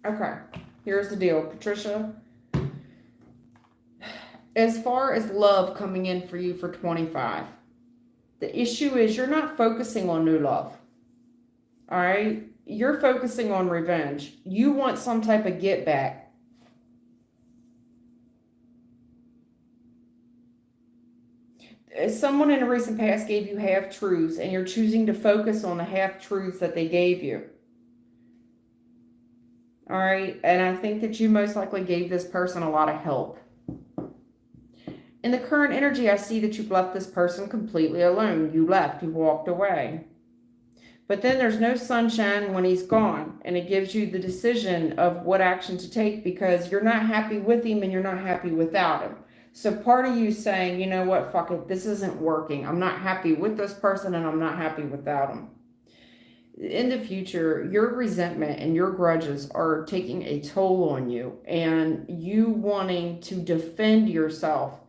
Okay, here's the deal, Patricia. As far as love coming in for you for 25, the issue is you're not focusing on new love. All right? You're focusing on revenge. You want some type of get back. Someone in a recent past gave you half truths, and you're choosing to focus on the half truths that they gave you. All right? And I think that you most likely gave this person a lot of help. In the current energy, I see that you've left this person completely alone. You left, you walked away. But then there's no sunshine when he's gone, and it gives you the decision of what action to take because you're not happy with him and you're not happy without him. So part of you saying, you know what, fuck it, this isn't working. I'm not happy with this person and I'm not happy without him. In the future, your resentment and your grudges are taking a toll on you, and you wanting to defend yourself.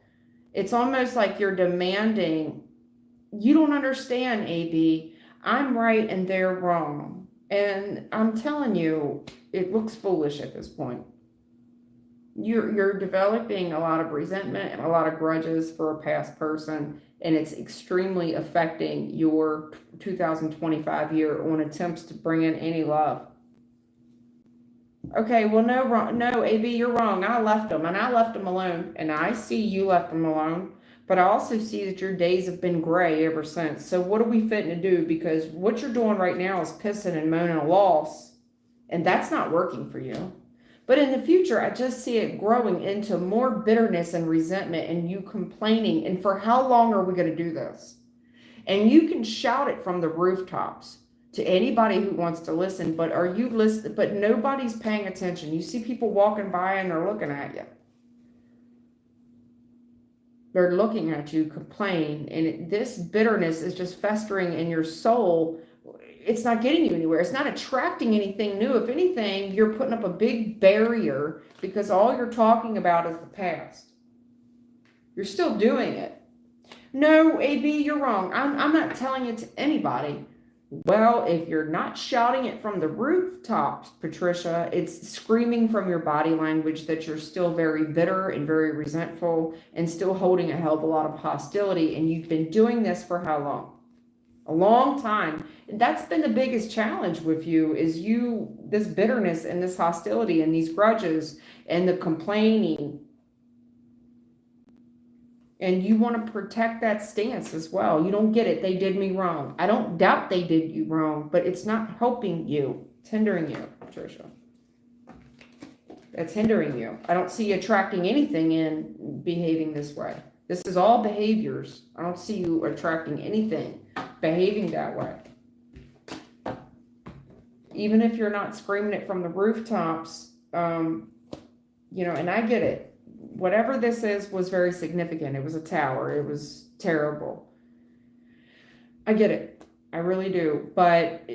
It's almost like you're demanding, you don't understand, AB. I'm right and they're wrong. And I'm telling you, it looks foolish at this point. You're developing a lot of resentment and a lot of grudges for a past person, and it's extremely affecting your 2025 year on attempts to bring in any love. Okay, well, no, AB, you're wrong. I left them, and I left them alone, and I see you left them alone, but I also see that your days have been gray ever since. So what are we fitting to do? Because what you're doing right now is pissing and moaning a loss, and that's not working for you. But in the future, I just see it growing into more bitterness and resentment and you complaining. And for how long are we going to do this? And you can shout it from the rooftops to anybody who wants to listen, but are you listening? But nobody's paying attention. You see people walking by and they're looking at you. They're looking at you complain, and this bitterness is just festering in your soul. It's not getting you anywhere. It's not attracting anything new. If anything, you're putting up a big barrier because all you're talking about is the past. You're still doing it. No, AB, you're wrong. I'm not telling it to anybody. Well, if you're not shouting it from the rooftops, Patricia, it's screaming from your body language that you're still very bitter and very resentful and still holding a hell of a lot of hostility. And you've been doing this for how long? A long time. And that's been the biggest challenge with you is this bitterness and this hostility and these grudges and the complaining. And you want to protect that stance as well. You don't get it. They did me wrong. I don't doubt they did you wrong, but it's not helping you. It's hindering you, Patricia. It's hindering you. I don't see you attracting anything in behaving this way. This is all behaviors. I don't see you attracting anything behaving that way. Even if you're not screaming it from the rooftops, and I get it. Whatever this is was very significant. It was a tower. It was terrible. I get it. I really do. But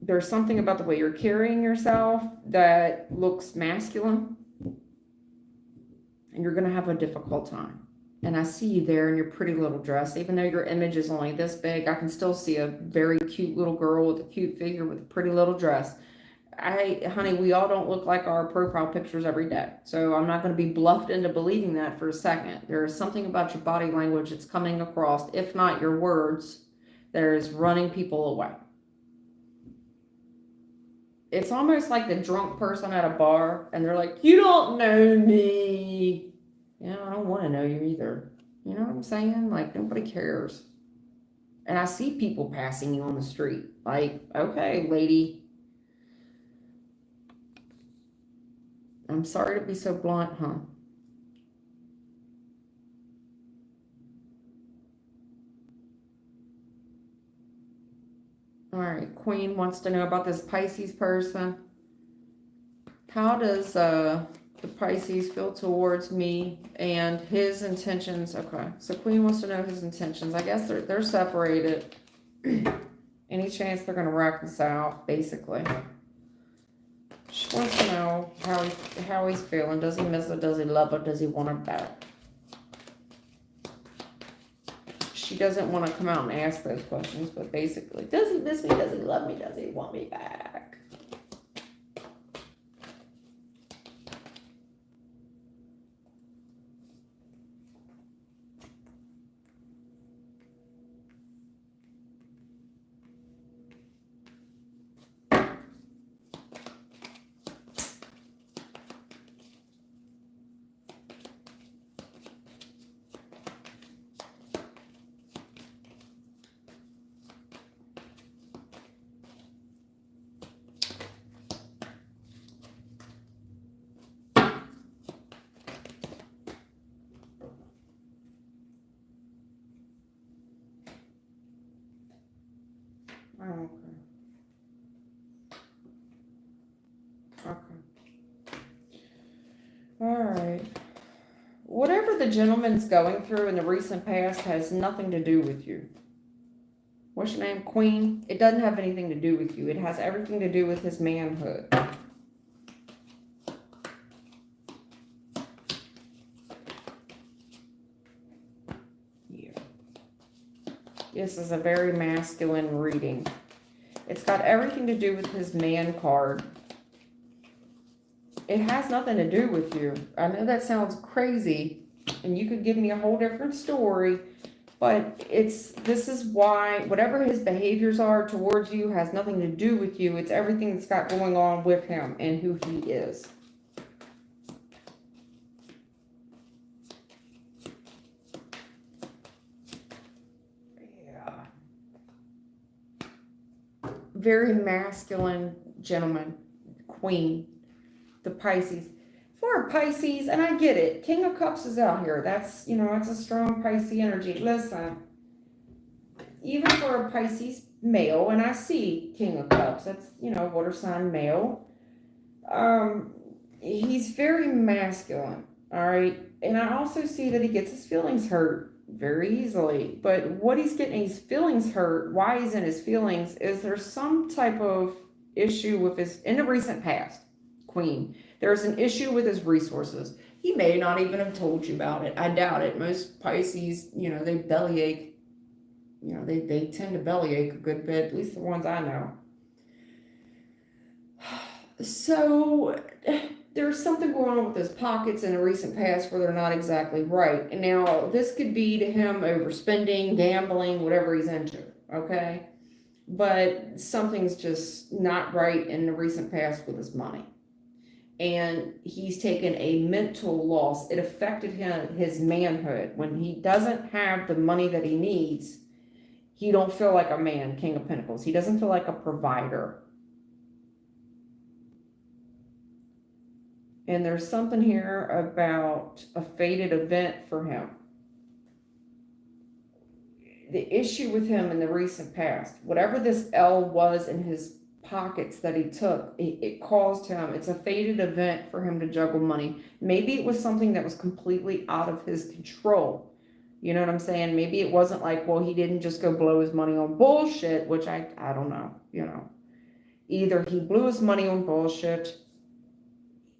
there's something about the way you're carrying yourself that looks masculine. And you're going to have a difficult time. And I see you there in your pretty little dress. Even though your image is only this big, I can still see a very cute little girl with a cute figure with a pretty little dress. Honey, we all don't look like our profile pictures every day. So I'm not going to be bluffed into believing that for a second. There is something about your body language that's coming across, if not your words, that is running people away. It's almost like the drunk person at a bar, and they're like, you don't know me. Yeah, I don't want to know you either. You know what I'm saying? Like, nobody cares. And I see people passing you on the street. Like, okay, lady. I'm sorry to be so blunt, huh? All right, Queen wants to know about this Pisces person. How does the Pisces feel towards me and his intentions? Okay, so Queen wants to know his intentions. I guess they're separated. Any chance they're going to reconcile, basically. She wants to know how he's feeling. Does he miss her? Does he love her? Does he want her back? She doesn't want to come out and ask those questions, but basically, does he miss me? Does he love me? Does he want me back? Okay. Okay. All right. Whatever the gentleman's going through in the recent past has nothing to do with you. What's your name? Queen? It doesn't have anything to do with you. It has everything to do with his manhood. Yeah. This is a very masculine reading. It's got everything to do with his man card. It has nothing to do with you. I know that sounds crazy, and you could give me a whole different story, but this is why whatever his behaviors are towards you has nothing to do with you. It's everything that's got going on with him and who he is. Yeah. Very masculine gentleman, Queen. The Pisces. For a Pisces, and I get it, King of Cups is out here. That's, it's a strong Pisces energy. Listen, even for a Pisces male, and I see King of Cups, that's, water sign male. He's very masculine, all right? And I also see that he gets his feelings hurt very easily. But what he's getting his feelings hurt, why he's in his feelings, is there's some type of issue with in the recent past. Queen. There's an issue with his resources. He may not even have told you about it. I doubt it. Most Pisces, they bellyache. They tend to bellyache a good bit, at least the ones I know. So there's something going on with his pockets in the recent past where they're not exactly right. And now this could be to him overspending, gambling, whatever he's into, okay? But something's just not right in the recent past with his money. And he's taken a mental loss. It affected his manhood. When he doesn't have the money that he needs, he don't feel like a man, King of Pentacles. He doesn't feel like a provider. And there's something here about a fated event for him. The issue with him in the recent past, whatever this L was in his pockets that he took, it caused him, it's a fated event for him to juggle money. Maybe it was something that was completely out of his control. You know what I'm saying? Maybe it wasn't like, well, he didn't just go blow his money on bullshit, which I don't know, Either he blew his money on bullshit,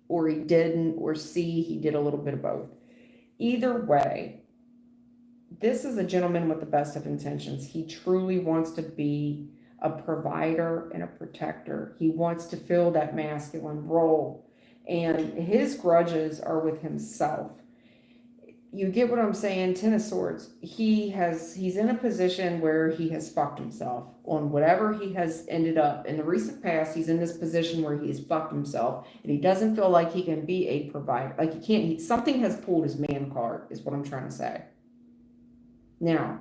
or he didn't, or C, he did a little bit of both. Either way, this is a gentleman with the best of intentions. He truly wants to be a provider and a protector. He wants to fill that masculine role, and his grudges are with himself. You get what I'm saying? Ten of Swords. He's in a position where he has fucked himself on whatever he has ended up. In the recent past, he's in this position where he's fucked himself, and he doesn't feel like he can be a provider. Like he can't, something has pulled his man card, is what I'm trying to say. Now,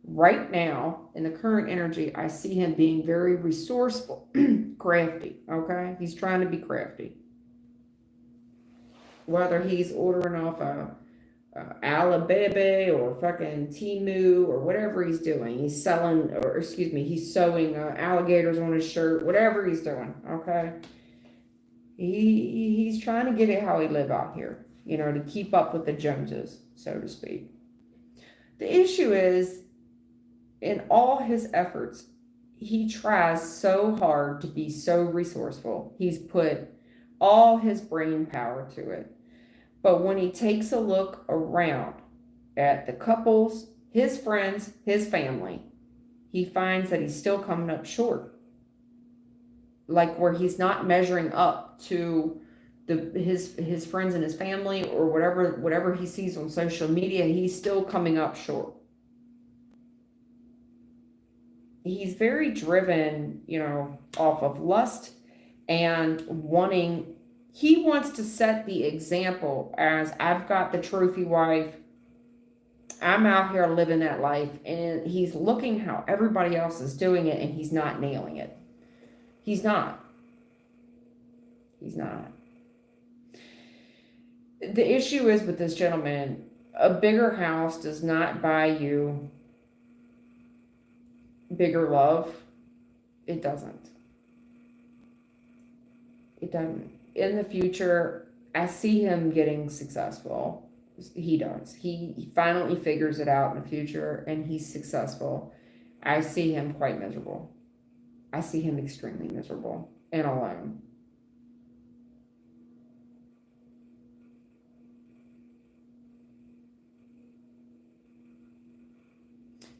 right now, in the current energy, I see him being very resourceful, crafty, okay? He's trying to be crafty. whether he's ordering off a Alibaba or fucking Temu or whatever he's doing. He's selling, or excuse me, he's sewing alligators on his shirt, whatever he's doing, okay? He's trying to get it how he live out here, you know, to keep up with the Joneses, so to speak. The issue is, in all his efforts, he tries so hard to be so resourceful. He's put all his brain power to it. But when he takes a look around at the couples, his friends, his family, he finds that he's still coming up short. Like where he's not measuring up to his friends and his family or whatever he sees on social media, he's still coming up short. He's very driven, you know, off of lust and he wants to set the example as, I've got the trophy wife, I'm out here living that life, and he's looking how everybody else is doing it and he's not nailing it. He's not. The issue is with this gentleman, a bigger house does not buy you bigger love. It doesn't. In the future, I see him getting successful. He does. He finally figures it out in the future and he's successful. I see him quite miserable. I see him extremely miserable and alone.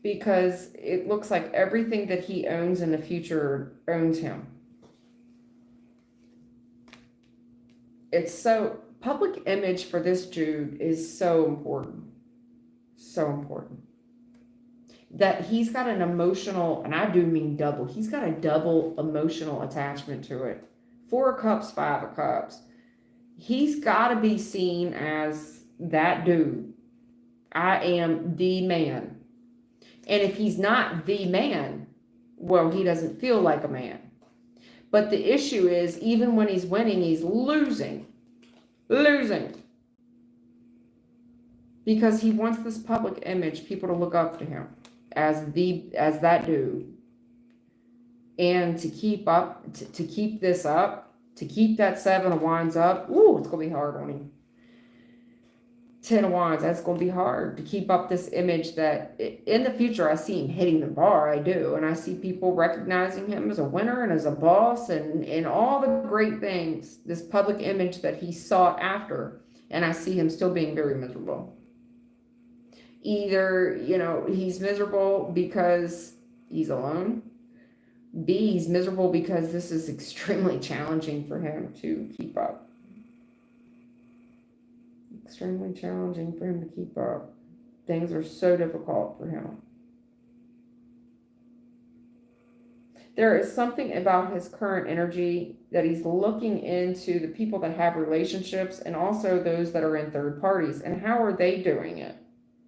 Because it looks like everything that he owns in the future owns him. It's so, public image for this dude is so important. So important. That he's got an emotional, and I do mean double, he's got a double emotional attachment to it. 4 of Cups, 5 of Cups. He's got to be seen as that dude. I am the man. And if he's not the man, well, he doesn't feel like a man. But the issue is, even when he's winning, he's losing. Because he wants this public image, people to look up to him as that dude. And to keep this up, to keep that 7 of Wands up, ooh, it's going to be hard on him. 10 of Wands, that's going to be hard to keep up this image that in the future I see him hitting the bar, I do. And I see people recognizing him as a winner and as a boss and all the great things, this public image that he sought after. And I see him still being very miserable. Either, you know, he's miserable because he's alone. B, he's miserable because this is extremely challenging for him to keep up. Extremely challenging for him to keep up. Things are so difficult for him. There is something about his current energy that he's looking into the people that have relationships and also those that are in third parties. And how are they doing it?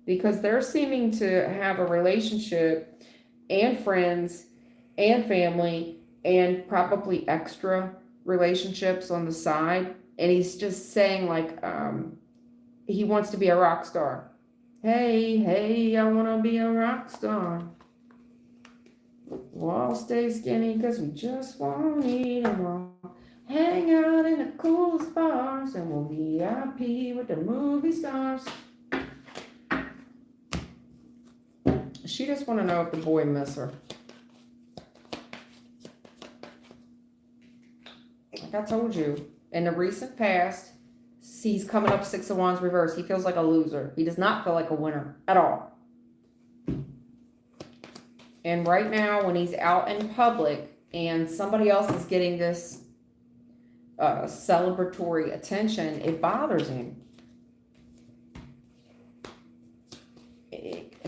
Because they're seeming to have a relationship and friends and family and probably extra relationships on the side. And he's just saying like, he wants to be a rock star. Hey, I want to be a rock star. We'll all stay skinny because we just won't eat them all. Hang out in the coolest bars and we'll VIP with the movie stars. She just want to know if the boy miss her. Like I told you, in the recent past, he's coming up 6 of Wands reverse. He feels like a loser. He does not feel like a winner at all. And right now, when he's out in public and somebody else is getting this celebratory attention, it bothers him.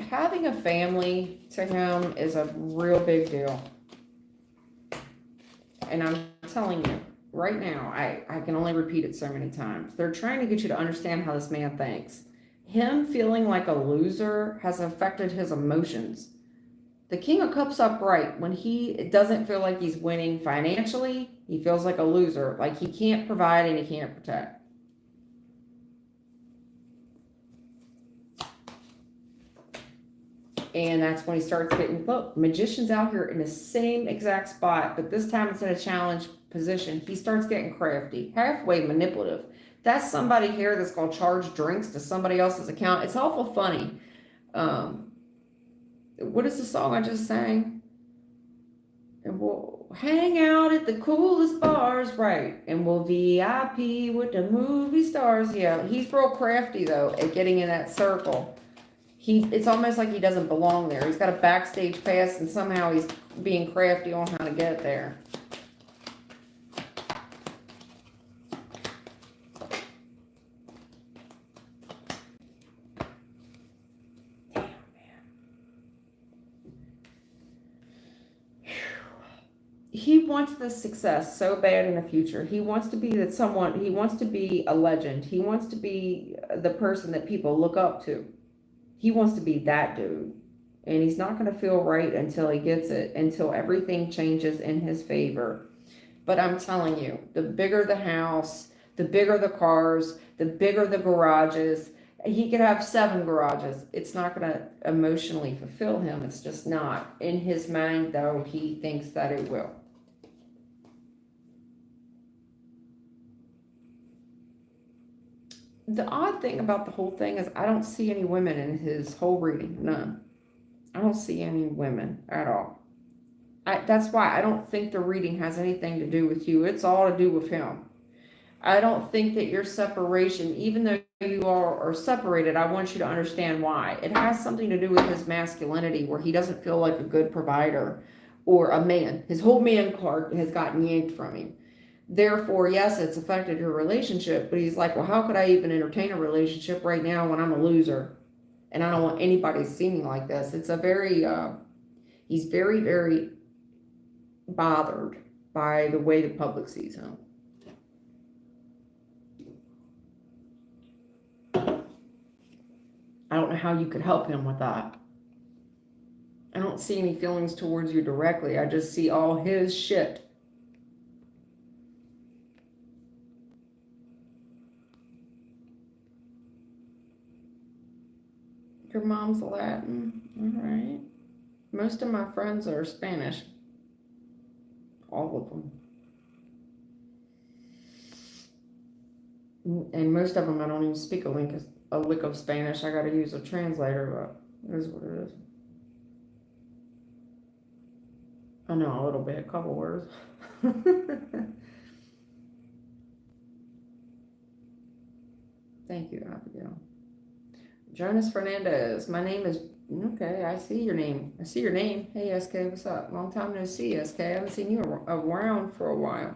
Having a family to him is a real big deal. And I'm telling you, right now, I can only repeat it so many times. They're trying to get you to understand how this man thinks. Him feeling like a loser has affected his emotions. The King of Cups upright, when he doesn't feel like he's winning financially, he feels like a loser, like he can't provide and he can't protect. And that's when he starts getting, look, magician's out here in the same exact spot, but this time it's in a challenge position. He starts getting crafty, halfway manipulative. That's somebody here that's going to charge drinks to somebody else's account. It's awful funny. What is the song I just sang? And we'll hang out at the coolest bars, right? And we'll VIP with the movie stars. Yeah, he's real crafty though at getting in that circle. It's almost like he doesn't belong there. He's got a backstage pass, and somehow he's being crafty on how to get there. He wants this success so bad in the future. He wants to be he wants to be a legend. He wants to be the person that people look up to. He wants to be that dude. And he's not going to feel right until he gets it, until everything changes in his favor. But I'm telling you, the bigger the house, the bigger the cars, the bigger the garages. He could have 7 garages. It's not going to emotionally fulfill him. It's just not. In his mind, though, he thinks that it will. The odd thing about the whole thing is I don't see any women in his whole reading. None. I don't see any women at all. That's why I don't think the reading has anything to do with you. It's all to do with him. I don't think that your separation, even though you are separated, I want you to understand why. It has something to do with his masculinity, where he doesn't feel like a good provider or a man. His whole man card has gotten yanked from him. Therefore, yes, it's affected your relationship, but he's like, well, how could I even entertain a relationship right now when I'm a loser? And I don't want anybody to see me like this. It's a very, he's very, very bothered by the way the public sees him. I don't know how you could help him with that. I don't see any feelings towards you directly. I just see all his shit. Your mom's Latin. All right. Most of my friends are Spanish. All of them. And most of them I don't even speak a lick of Spanish. I got to use a translator, but it is what it is. I know a little bit, a couple words. Thank you, Abigail. Jonas Fernandez. My name is, okay, I see your name. I see your name. Hey, SK, what's up? Long time no see, SK. I haven't seen you around for a while.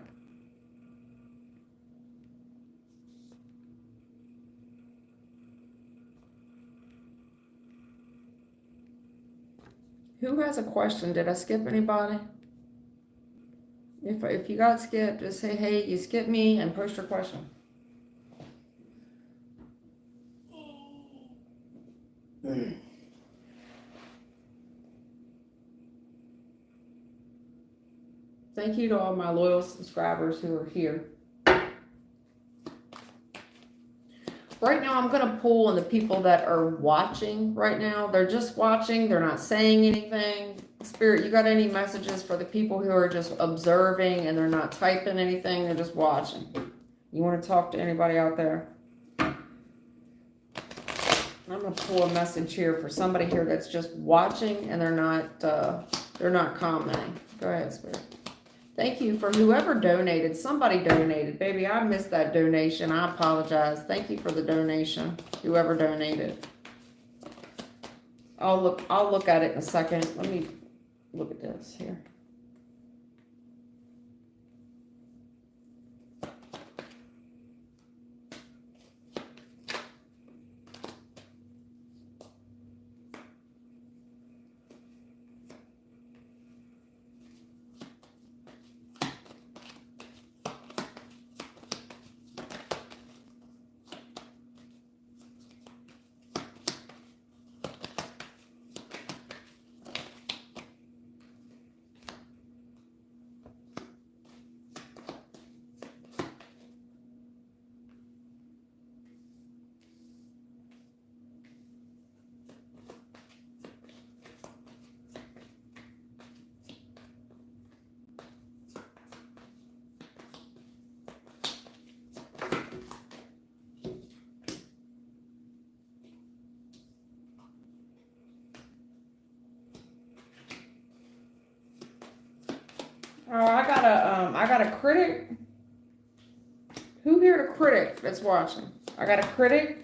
Who has a question? Did I skip anybody? If you got skipped, just say, hey, you skipped me, and post your question. Thank you to all my loyal subscribers who are here. Right now, I'm going to pull on the people that are watching right now. They're just watching. They're not saying anything. Spirit, you got any messages for the people who are just observing and they're not typing anything? They're just watching. You want to talk to anybody out there? I'm going to pull a message here for somebody here that's just watching and they're not commenting. Go ahead, Spirit. Thank you for whoever donated. Somebody donated. Baby, I missed that donation. I apologize. Thank you for the donation. Whoever donated. I'll look at it in a second. Let me look at this here. critic? Who here the critic that's watching? I got a critic.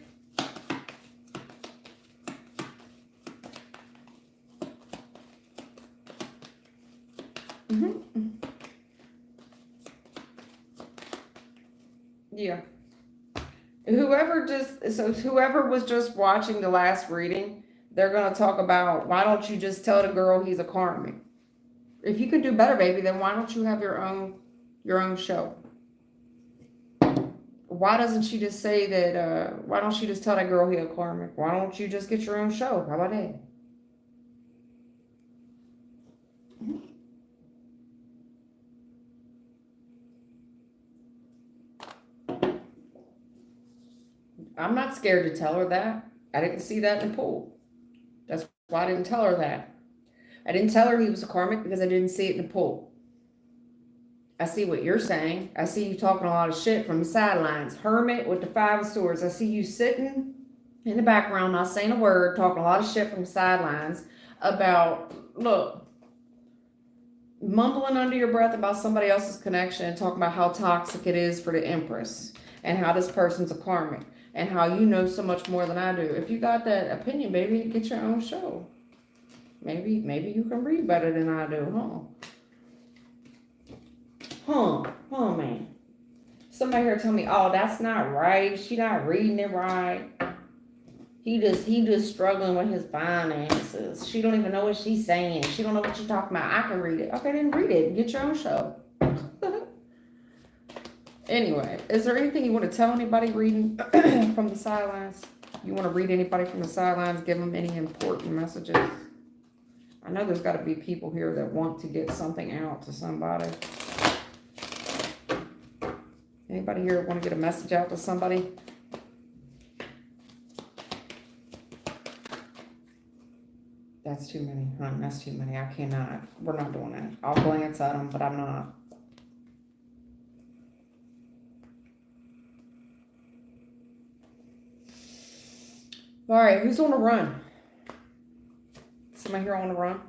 Yeah. Whoever was just watching the last reading, they're gonna talk about why don't you just tell the girl he's a karmic? If you could do better, baby, then why don't you have your own show? Why doesn't she just say that? Why don't she just tell that girl he's a karmic? Why don't you just get your own show? How about that? I'm not scared to tell her that. I didn't see that in the pool. That's why I didn't tell her that. I didn't tell her he was a karmic because I didn't see it in the pool. I see what you're saying. I see you talking a lot of shit from the sidelines. Hermit with the 5 of Swords. I see you sitting in the background, not saying a word, talking a lot of shit from the sidelines about, look, mumbling under your breath about somebody else's connection and talking about how toxic it is for the Empress and how this person's a karmic and how you know so much more than I do. If you got that opinion, baby, get your own show. Maybe you can read better than I do, huh, man. Somebody here tell me, oh, that's not right. She not reading it right. He just struggling with his finances. She don't even know what she's saying. She don't know what you're talking about. I can read it. Okay, then read it. Get your own show. Anyway, is there anything you want to tell anybody reading from the sidelines? You want to read anybody from the sidelines? Give them any important messages? I know there's got to be people here that want to get something out to somebody. Anybody here want to get a message out to somebody? That's too many, huh? That's too many. I cannot. We're not doing that. I'll glance at them, but I'm not. All right, who's on the run? Somebody here on the run?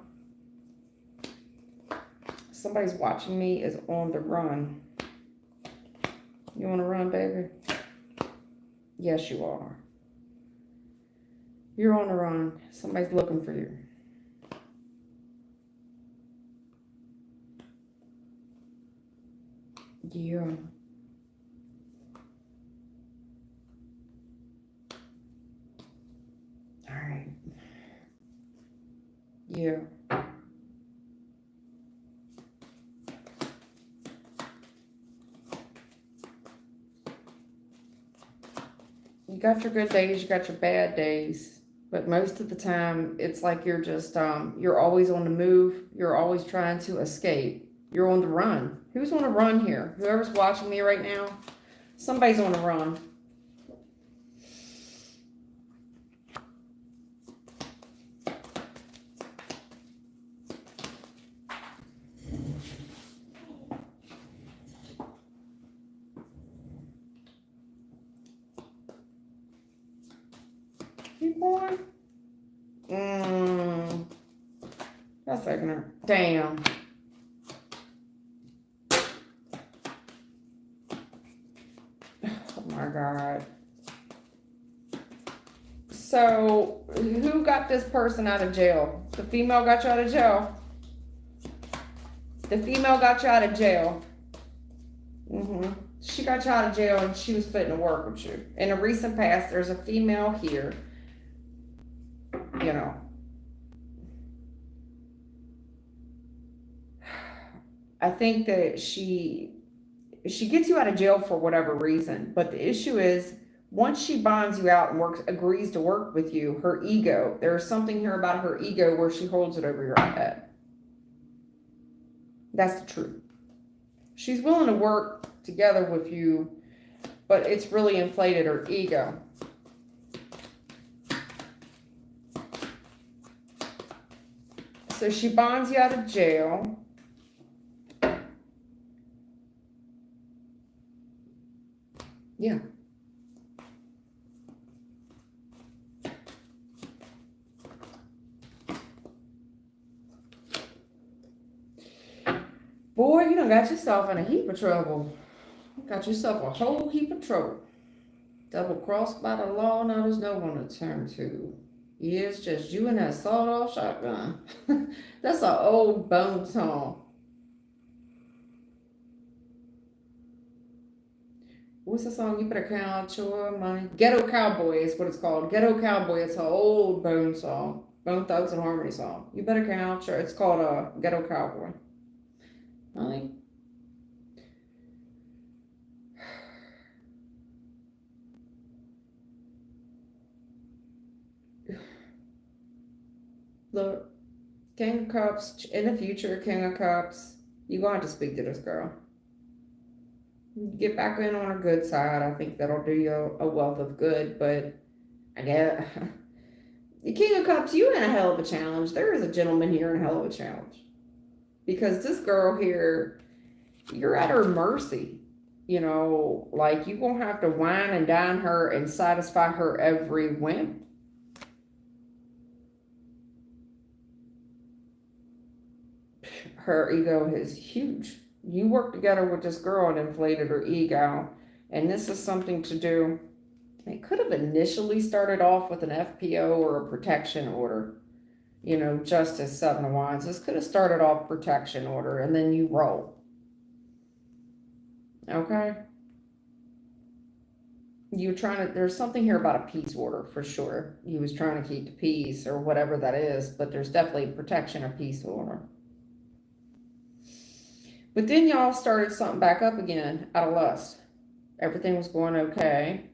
Somebody's watching me is on the run. You want to run, baby? Yes, you are. You're on the run. Somebody's looking for you. Yeah. All right. Yeah. You got your good days, you got your bad days, but most of the time it's like you're just you're always on the move. You're always trying to escape. You're on the run. Who's on the run here? Whoever's watching me right now, somebody's on the run. Keep going. That's ignorant. Damn. Oh my God. So, who got this person out of jail? The female got you out of jail? The female got you out of jail. She got you out of jail and she was fitting to work with you. In a recent past, there's a female here. You know. I think that she gets you out of jail for whatever reason. But the issue is, once she bonds you out and agrees to work with you, her ego, there's something here about her ego where she holds it over your head. That's the truth. She's willing to work together with you, but it's really inflated her ego. So she bonds you out of jail. Yeah. Boy, you done got yourself in a heap of trouble. Got yourself a whole heap of trouble. Double crossed by the law, now there's no one to turn to. Yeah, it's just you and that sawed-off shotgun. That's an old bone song. What's the song? You better count your money. Ghetto Cowboy is what it's called. Ghetto Cowboy. It's an old Bone song. Bone Thugs and Harmony song. You better count your. It's called a Ghetto Cowboy. Honey. Look, King of Cups in the future. King of Cups. You gonna have to speak to this girl. Get back in on her good side. I think that'll do you a wealth of good. But I get the King of Cups. You in a hell of a challenge. There is a gentleman here in a hell of a challenge because this girl here, you're at her mercy. You know, like you're gonna have to wine and dine her and satisfy her every whim. Her ego is huge. You work together with this girl and inflated her ego, and this is something to do. It could have initially started off with an FPO or a protection order. You know, Justice, Seven of Wands. This could have started off protection order, and then you roll. Okay? You're trying to, there's something here about a peace order for sure. He was trying to keep the peace or whatever that is, but there's definitely protection or peace order. But then y'all started something back up again out of lust. Everything was going okay.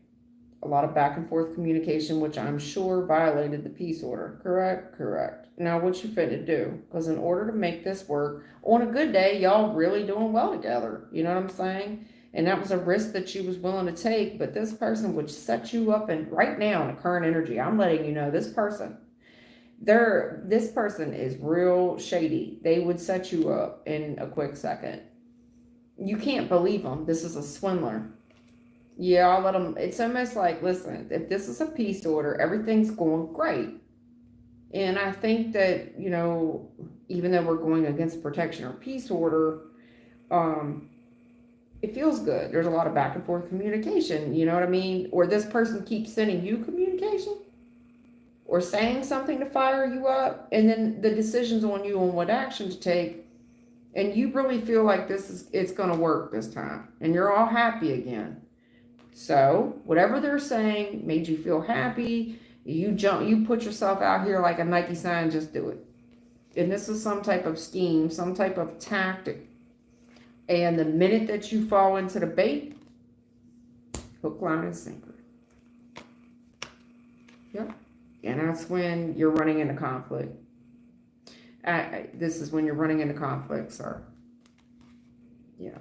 A lot of back and forth communication, which I'm sure violated the peace order. Correct? Correct. Now what you finna do? Because in order to make this work, on a good day, y'all really doing well together. You know what I'm saying? And that was a risk that you was willing to take. But this person would set you up, and right now in the current energy, I'm letting you know this person is real shady. They would set you up in a quick second. You can't believe them. This is a swindler. Yeah, I'll let them. It's almost like, listen, if this is a peace order, everything's going great. And I think that, you know, even though we're going against protection or peace order, it feels good. There's a lot of back and forth communication. You know what I mean? Or this person keeps sending you communication or saying something to fire you up, and then the decision's on you on what action to take, and you really feel like it's going to work this time, and you're all happy again. So whatever they're saying made you feel happy. You put yourself out here like a Nike sign, just do it. And this is some type of scheme, some type of tactic. And the minute that you fall into the bait, hook, line, and sinker. Yep. And that's when you're running into conflict. This is when you're running into conflict, sir. Yeah.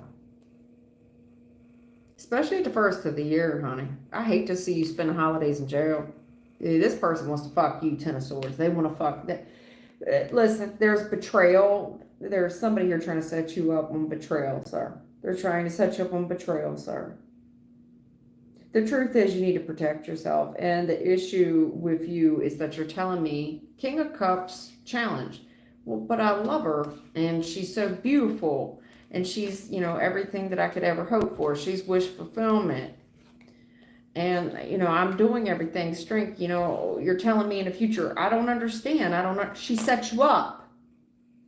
Especially at the first of the year, honey. I hate to see you spend the holidays in jail. This person wants to fuck you, Ten of Swords. They want to fuck that. Listen, there's betrayal. There's somebody here trying to set you up on betrayal, sir. They're trying to set you up on betrayal, sir. The truth is you need to protect yourself. And the issue with you is that you're telling me, King of Cups, challenge. Well, but I love her, and she's so beautiful, and she's, you know, everything that I could ever hope for. She's wish fulfillment. And, you know, I'm doing everything strength. You know, you're telling me in the future, I don't understand. I don't know. She set you up.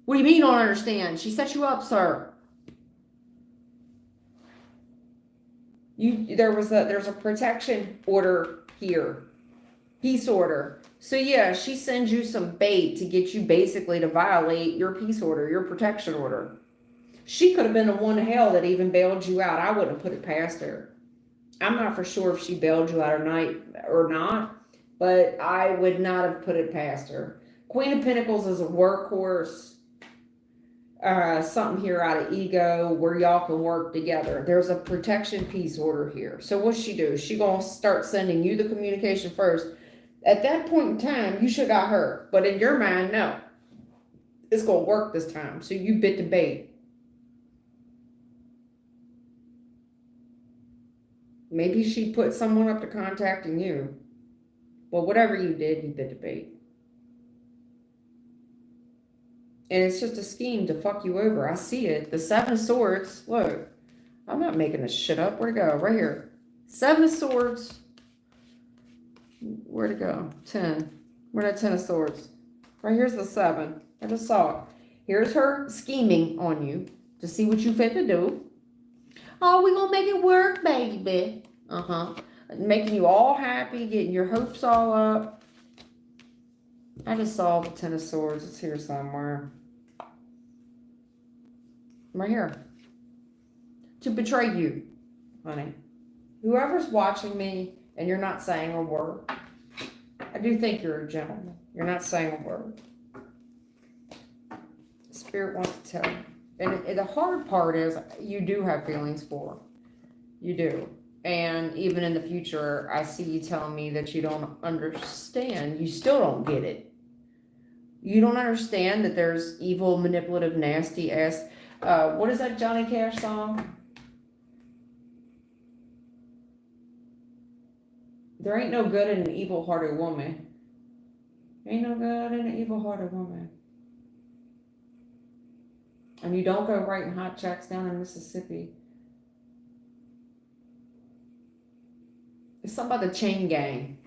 What do you mean you don't understand? She set you up, sir. There's a protection order here. Peace order. So yeah, she sends you some bait to get you basically to violate your peace order, your protection order. She could have been the one to hell that even bailed you out. I wouldn't have put it past her. I'm not for sure if she bailed you out or not, but I would not have put it past her. Queen of Pentacles is a workhorse. Something here out of ego where y'all can work together. There's a protection peace order here. So what's she do? She gonna start sending you the communication first. At that point in time, you should have got her. But in your mind, no. It's gonna work this time. So you bit the bait. Maybe she put someone up to contacting you. Well, whatever you did, you bit the bait. And it's just a scheme to fuck you over. I see it. The Seven of Swords. Look, I'm not making this shit up. Where'd it go? Right here. Seven of Swords. Where'd it go? 10. Where'd that 10 of Swords? Right here's the 7. I just saw it. Here's her scheming on you to see what you fit to do. Oh, we gonna make it work, baby. Making you all happy, getting your hopes all up. I just saw the 10 of Swords. It's here somewhere. Right here. To betray you, honey. Whoever's watching me and you're not saying a word, I do think you're a gentleman. You're not saying a word. Spirit wants to tell you. And the hard part is you do have feelings for her. You do. And even in the future, I see you telling me that you don't understand. You still don't get it. You don't understand that there's evil, manipulative, nasty ass. What is that Johnny Cash song? There ain't no good in an evil-hearted woman. Ain't no good in an evil-hearted woman. And you don't go writing hot checks down in Mississippi. It's something about the chain gang.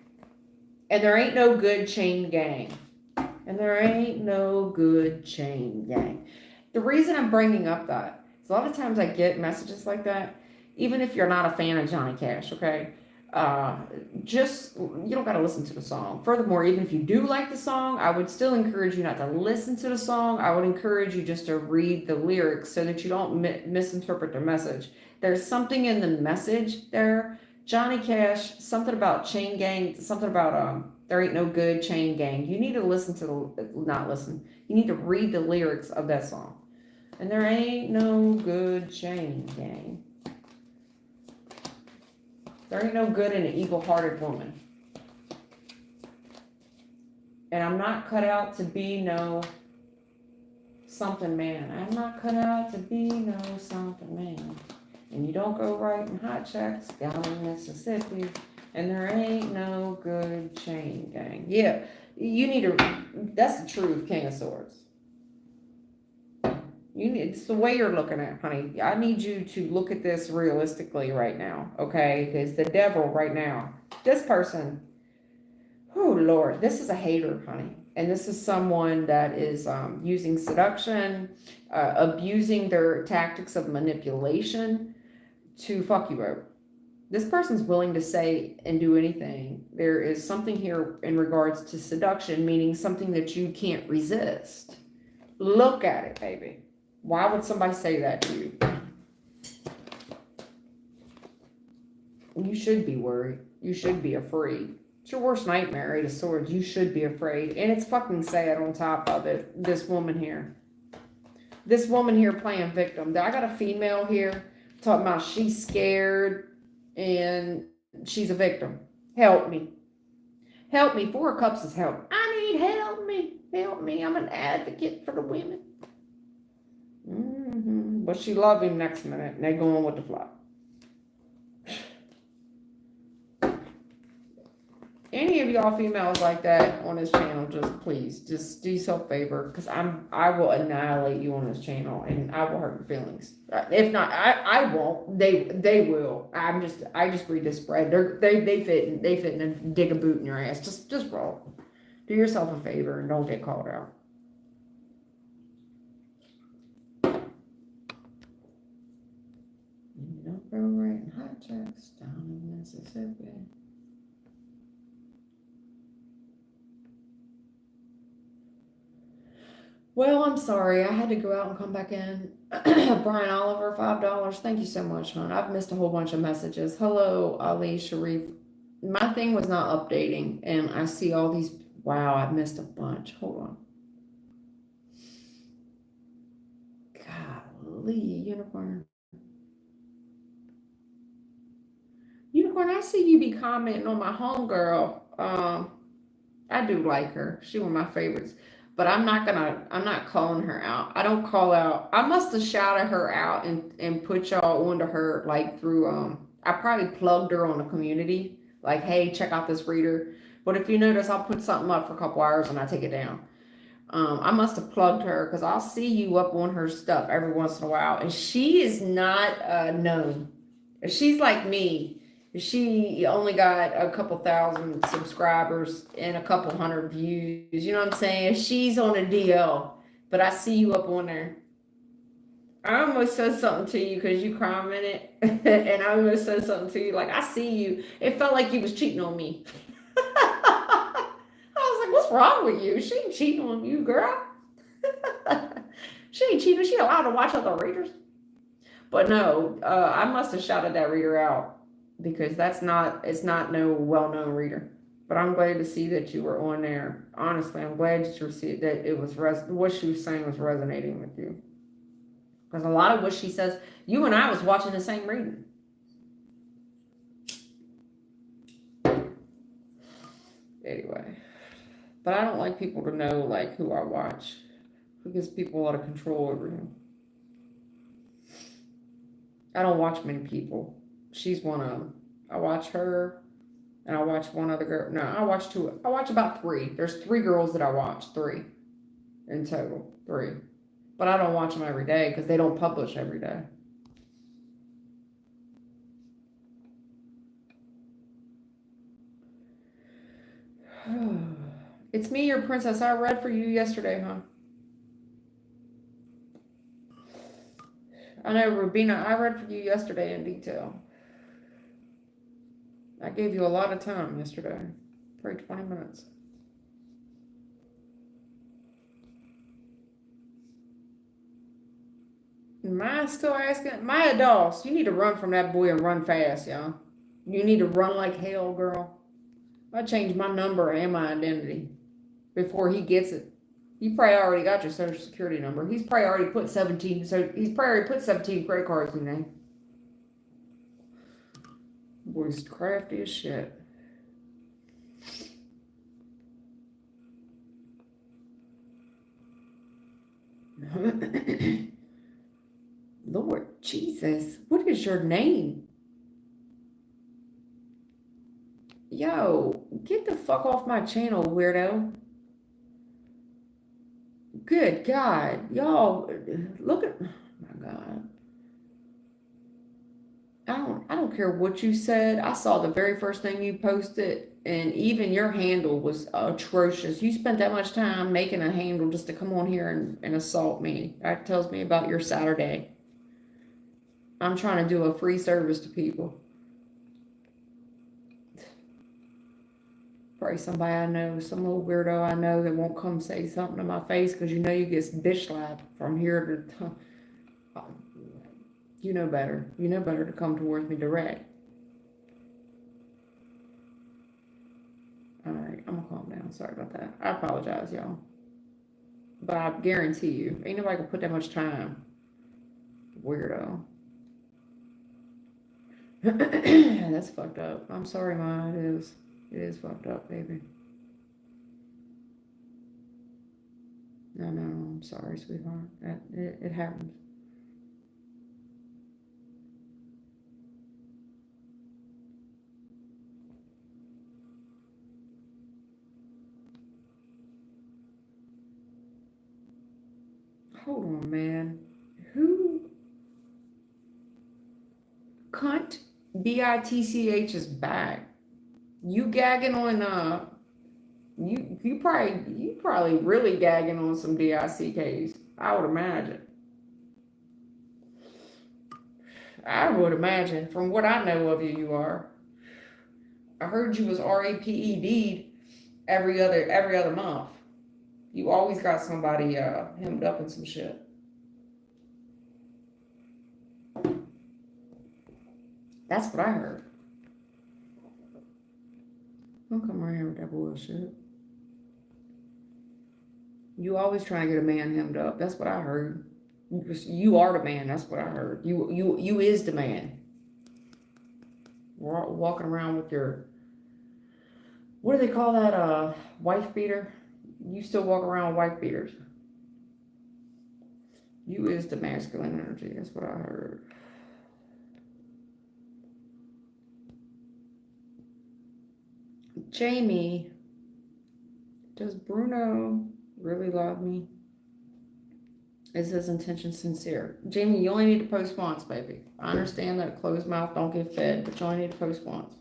And there ain't no good chain gang. And there ain't no good chain gang. The reason I'm bringing up that is a lot of times I get messages like that, even if you're not a fan of Johnny Cash, okay? Just, you don't got to listen to the song. Furthermore, even if you do like the song, I would still encourage you not to listen to the song. I would encourage you just to read the lyrics so that you don't misinterpret the message. There's something in the message there. Johnny Cash, something about chain gang, something about there ain't no good chain gang. You need to listen to you need to read the lyrics of that song. And there ain't no good chain gang. There ain't no good in an evil-hearted woman. And I'm not cut out to be no something man. I'm not cut out to be no something man. And you don't go writing hot checks down in Mississippi. And there ain't no good chain gang. Yeah, you need to, that's the truth, King of Swords. It's the way you're looking at it, honey. I need you to look at this realistically right now, okay? Because the devil right now, this person, oh Lord, this is a hater, honey. And this is someone that is using seduction, abusing their tactics of manipulation to fuck you over. This person's willing to say and do anything. There is something here in regards to seduction, meaning something that you can't resist. Look at it, baby. Why would somebody say that to you? You should be worried. You should be afraid. It's your worst nightmare, Eight of Swords. You should be afraid. And it's fucking sad on top of it. This woman here. This woman here playing victim. I got a female here talking about she's scared and she's a victim. Help me. Help me. Four of Cups is help. I need help me. Help me. I'm an advocate for the women. But she love him next minute and they going with the flow. Any of y'all females like that on this channel, just please, just do yourself a favor, because I will annihilate you on this channel and I will hurt your feelings. If not, I won't. They will. I just read this spread. They fit and dig a boot in your ass. Just roll. Do yourself a favor and don't get called out. Don't go writing hot checks down in Mississippi. Well, I'm sorry. I had to go out and come back in. Brian Oliver, $5. Thank you so much, hon. I've missed a whole bunch of messages. Hello, Ali Sharif. My thing was not updating, and I see all these. Wow, I've missed a bunch. Hold on. Golly, unicorn. Unicorn, I see you be commenting on my homegirl. I do like her. She one of my favorites. But I'm not calling her out. I don't call out. I must have shouted her out and put y'all onto her like through, I probably plugged her on the community. Like, hey, check out this reader. But if you notice, I'll put something up for a couple hours and I take it down. I must have plugged her because I'll see you up on her stuff every once in a while. And she is not known. She's like me. She only got a couple thousand subscribers and a couple hundred views. You know what I'm saying? She's on a DL, but I see you up on there. I almost said something to you because you commented, and I almost said something to you like, I see you. It felt like you was cheating on me. I was like, what's wrong with you? She ain't cheating on you, girl. She ain't cheating. She allowed to watch other readers. But no, I must have shouted that reader out because it's not no well-known reader. But I'm glad to see that you were on there. Honestly, I'm glad that you see that it was what she was saying was resonating with you. Because a lot of what she says, you and I was watching the same reading. Anyway, but I don't like people to know like who I watch. It gives people a lot of control over you. I don't watch many people. She's one of them. I watch her, and I watch one other girl. No, I watch two. I watch about three. There's three girls that I watch. Three in total. Three. But I don't watch them every day because they don't publish every day. It's me, your princess. I read for you yesterday, huh? I know, Rubina, I read for you yesterday in detail. I gave you a lot of time yesterday. Probably 20 minutes. Maya still asking? Maya Doss, you need to run from that boy and run fast, y'all. You need to run like hell, girl. I changed my number and my identity before he gets it. You probably already got your social security number. He's probably already put 17. So he's probably already put 17 credit cards in there. Boy's crafty as shit. Lord Jesus, what is your name? Yo, get the fuck off my channel, weirdo. Good God. Y'all, look at, oh my God. I don't care what you said. I saw the very first thing you posted, and even your handle was atrocious. You spent that much time making a handle just to come on here and assault me. That tells me about your Saturday. I'm trying to do a free service to people. Probably somebody I know, some little weirdo I know that won't come say something to my face because you know you get bitch slapped from here to. You know better. You know better to come towards me direct. All right, I'm gonna calm down. Sorry about that. I apologize, y'all. But I guarantee you, ain't nobody gonna put that much time. Weirdo. That's fucked up. I'm sorry, Ma. It is. It is fucked up, baby. No, I'm sorry, sweetheart. It happens. Hold on, man. Who? Cunt BITCH is back. You gagging on you probably really gagging on some DICKs. I would imagine. I would imagine. From what I know of you, you are. I heard you was RAPED every other month. You always got somebody hemmed up in some shit. That's what I heard. Don't come around here with that bullshit. You always try to get a man hemmed up. That's what I heard. You are the man. That's what I heard. You is the man. Walking around with your, what do they call that? Wife beater. You still walk around with wife beaters. You is the masculine energy. That's what I heard. Jamie, does Bruno really love me? Is his intention sincere? Jamie, you only need to post once, baby. I understand that a closed mouth don't get fed, but you only need to post once.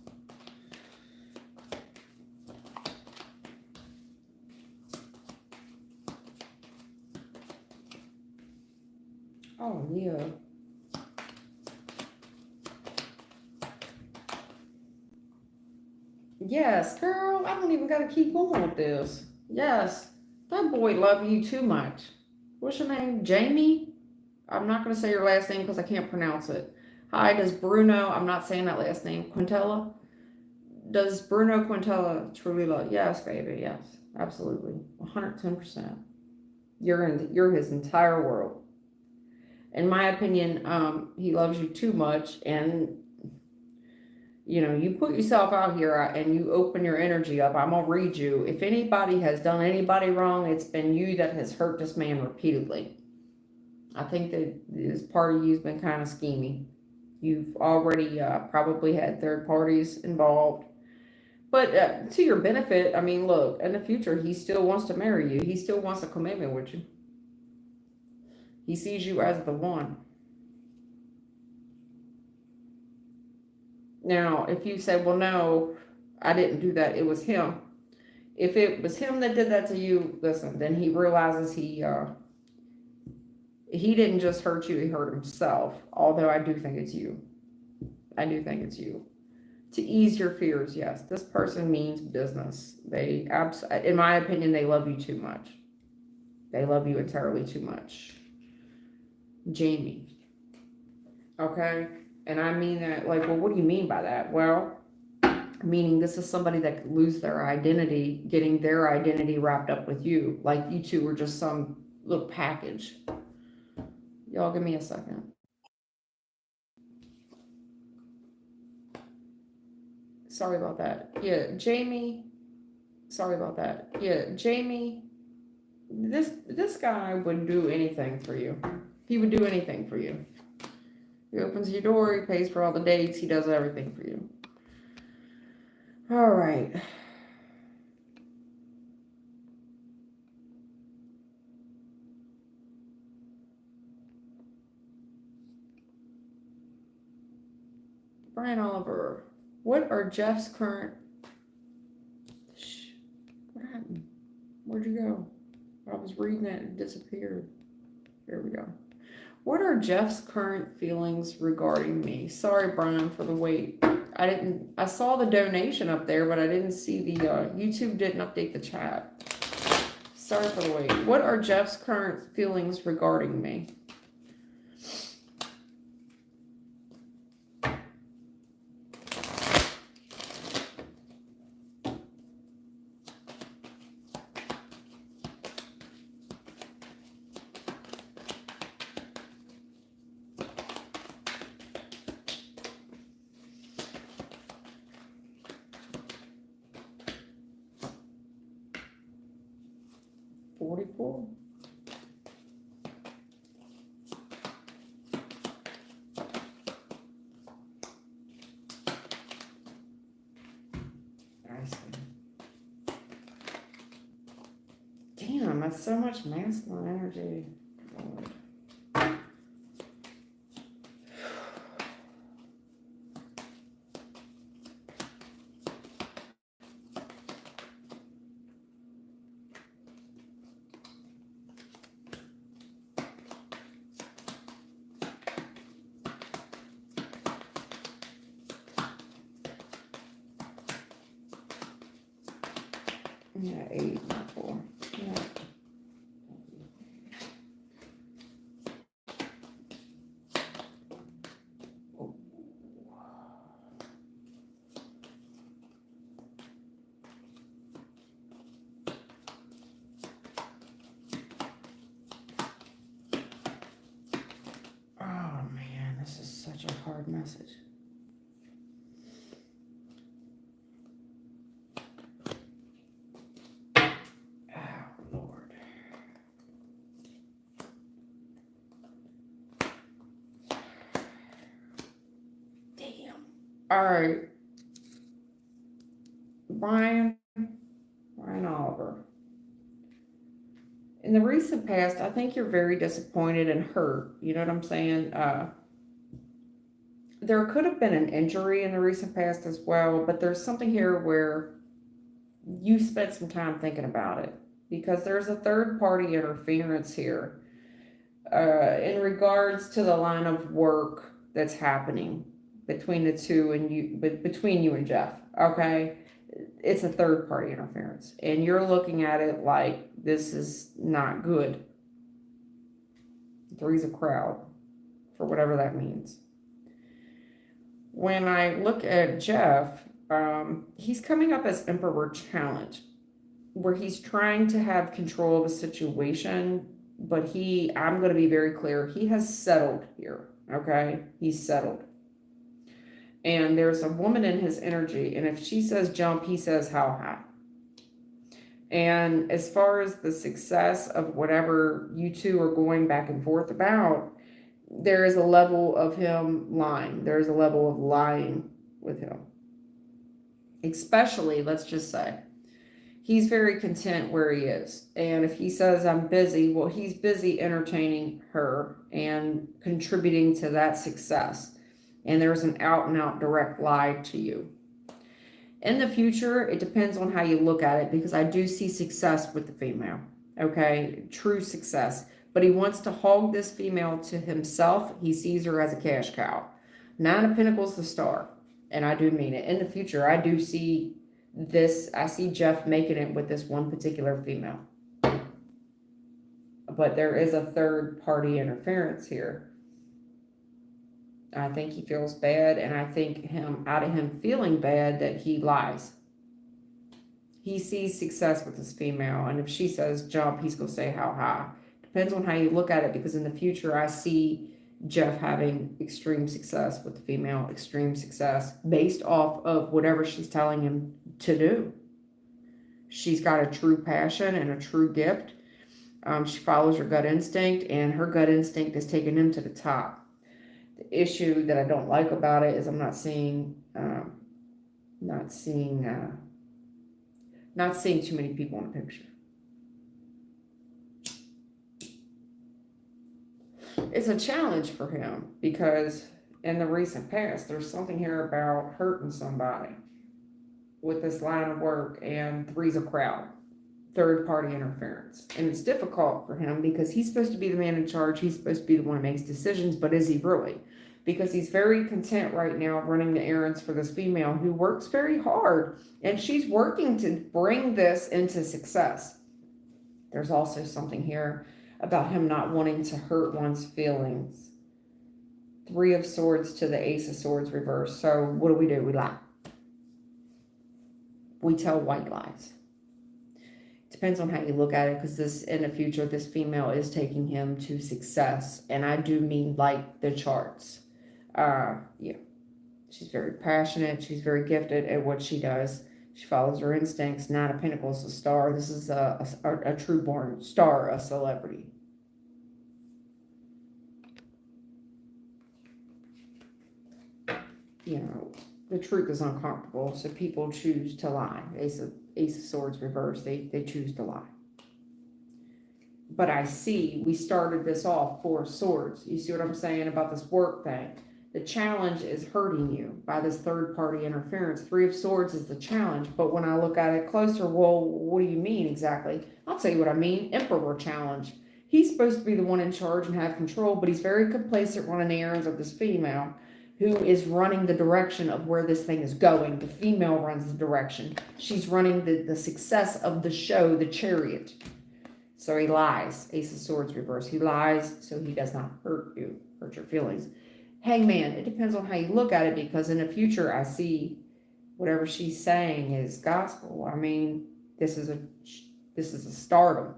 Oh, yeah. Yes, girl, I don't even got to keep going with this. Yes, that boy love you too much. What's your name? Jamie? I'm not going to say your last name because I can't pronounce it. Hi, does Bruno, I'm not saying that last name, Quintella? Does Bruno Quintella truly love? Yes, baby, yes, absolutely. 110%. You're his entire world. In my opinion, he loves you too much, and you put yourself out here and you open your energy up. I'm gonna read you. If anybody has done anybody wrong, it's been you that has hurt this man repeatedly. I think that this part of you's been kind of scheming. You've already probably had third parties involved. But to your benefit, I mean, look, in the future, he still wants to marry you. He still wants a commitment with you. He sees you as the one. Now, if you say, well, no, I didn't do that, it was him. If it was him that did that to you, listen, then he realizes he didn't just hurt you, he hurt himself. Although I do think it's you. I do think it's you. To ease your fears, yes, this person means business. In my opinion, they love you too much. They love you entirely too much. Jamie. Okay? And I mean that, like, well, what do you mean by that? Well, meaning this is somebody that could lose their identity, getting their identity wrapped up with you. Like you two were just some little package. Y'all give me a second. Sorry about that. Yeah, Jamie. Sorry about that. Yeah, Jamie. This guy would do anything for you. He would do anything for you. He opens your door, he pays for all the dates, he does everything for you. All right. Brian Oliver, what are Jeff's current... What happened? Where'd you go? I was reading it and it disappeared. Here we go. What are Jeff's current feelings regarding me? Sorry, Brian, for the wait. I saw the donation up there, but I didn't see the, YouTube didn't update the chat. Sorry for the wait. What are Jeff's current feelings regarding me? $44. I see. Damn, that's so much masculine energy. Lord. Yeah, 8, not 4. Yeah. Oh. Oh man, this is such a hard message. Oh Lord. Damn. All right. Brian Oliver. In the recent past, I think you're very disappointed and hurt. You know what I'm saying? There could have been an injury in the recent past as well, but there's something here where you spent some time thinking about it because there's a third party interference here in regards to the line of work that's happening between the two and you, but between you and Jeff. Okay, it's a third party interference, and you're looking at it like this is not good. Three's a crowd, for whatever that means. When I look at Jeff, he's coming up as Emperor Challenge, where he's trying to have control of a situation, but I'm going to be very clear, he has settled here, okay? He's settled. And there's a woman in his energy, and if she says jump, he says how high. And as far as the success of whatever you two are going back and forth about, there is a level of him lying. There's a level of lying with him. Especially, let's just say, he's very content where he is. And if he says, I'm busy, well, he's busy entertaining her and contributing to that success. And there's an out and out direct lie to you. In the future, it depends on how you look at it, because I do see success with the female. Okay, true success. But he wants to hog this female to himself. He sees her as a cash cow. Nine of Pentacles, the star. And I do mean it. In the future, I do see this. I see Jeff making it with this one particular female. But there is a third party interference here. I think he feels bad, and I think out of him feeling bad that he lies. He sees success with this female, and if she says jump, he's going to say how high. Depends on how you look at it, because in the future, I see Jeff having extreme success with the female, extreme success based off of whatever she's telling him to do. She's got a true passion and a true gift. She follows her gut instinct, and her gut instinct is taking him to the top. The issue that I don't like about it is I'm not seeing too many people in the picture. It's a challenge for him because in the recent past, there's something here about hurting somebody with this line of work, and three's a crowd, third party interference. And it's difficult for him because he's supposed to be the man in charge. He's supposed to be the one who makes decisions, but is he really? Because he's very content right now running the errands for this female who works very hard, and she's working to bring this into success. There's also something here about him not wanting to hurt one's feelings. Three of Swords to the Ace of Swords reverse. So what do? We lie. We tell white lies. Depends on how you look at it, because in the future, this female is taking him to success, and I do mean like the charts. Yeah, she's very passionate. She's very gifted at what she does. She follows her instincts. Nine of Pentacles, a star. This is a true born star, a celebrity. You know, the truth is uncomfortable, so people choose to lie. Ace of Swords reverse. They choose to lie. But I see we started this off 4 swords. You see what I'm saying about this work thing? The challenge is hurting you by this third party interference. 3 of Swords is the challenge, but when I look at it closer, well, what do you mean exactly? I'll tell you what I mean. Emperor challenge. He's supposed to be the one in charge and have control, but he's very complacent running the errands of this female who is running the direction of where this thing is going. The female runs the direction. She's running the success of the show, the chariot. So he lies. Ace of Swords reverse. He lies so he does not hurt you, hurt your feelings. Hangman, it depends on how you look at it, because in the future I see whatever she's saying is gospel. I mean, this is a stardom.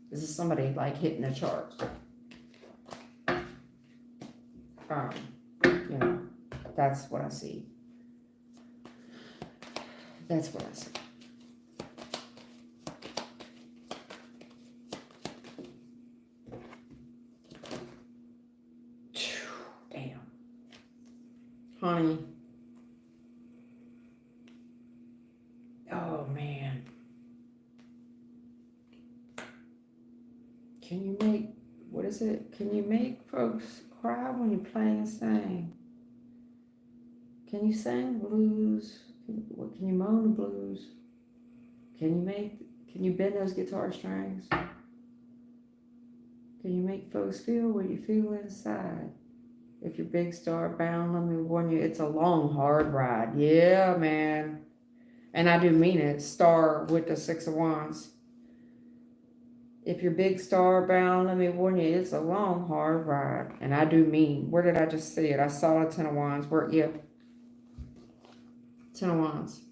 This is somebody like hitting the charts. You know, that's what I see. That's what I see. Damn. Honey. Oh, man. Can you make, what is it? Can you make folks cry when you play and sing? Can you sing blues? Can you moan the blues? Can you bend those guitar strings? Can you make folks feel what you feel inside? If you're big star bound, let me warn you, it's a long, hard ride. Yeah, man. And I do mean it. Star with the 6 of Wands. If you're big star bound, let me warn you, it's a long, hard ride. And I do mean, where did I just see it? I saw a 10 of Wands. Where, yeah. 10 of Wands.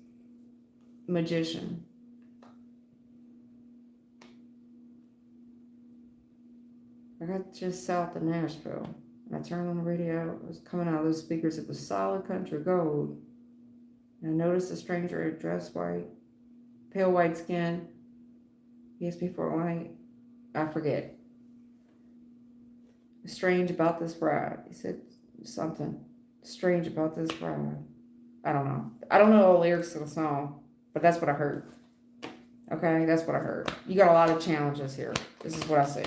Magician. I got just south of Nashville. And I turned on the radio. It was coming out of those speakers. It was solid country gold. And I noticed a stranger dressed white, pale white skin. He asked me for white. I forget. Strange about this bride. He said something strange about this bride. I don't know. I don't know all the lyrics to the song, but that's what I heard. Okay, that's what I heard. You got a lot of challenges here. This is what I say.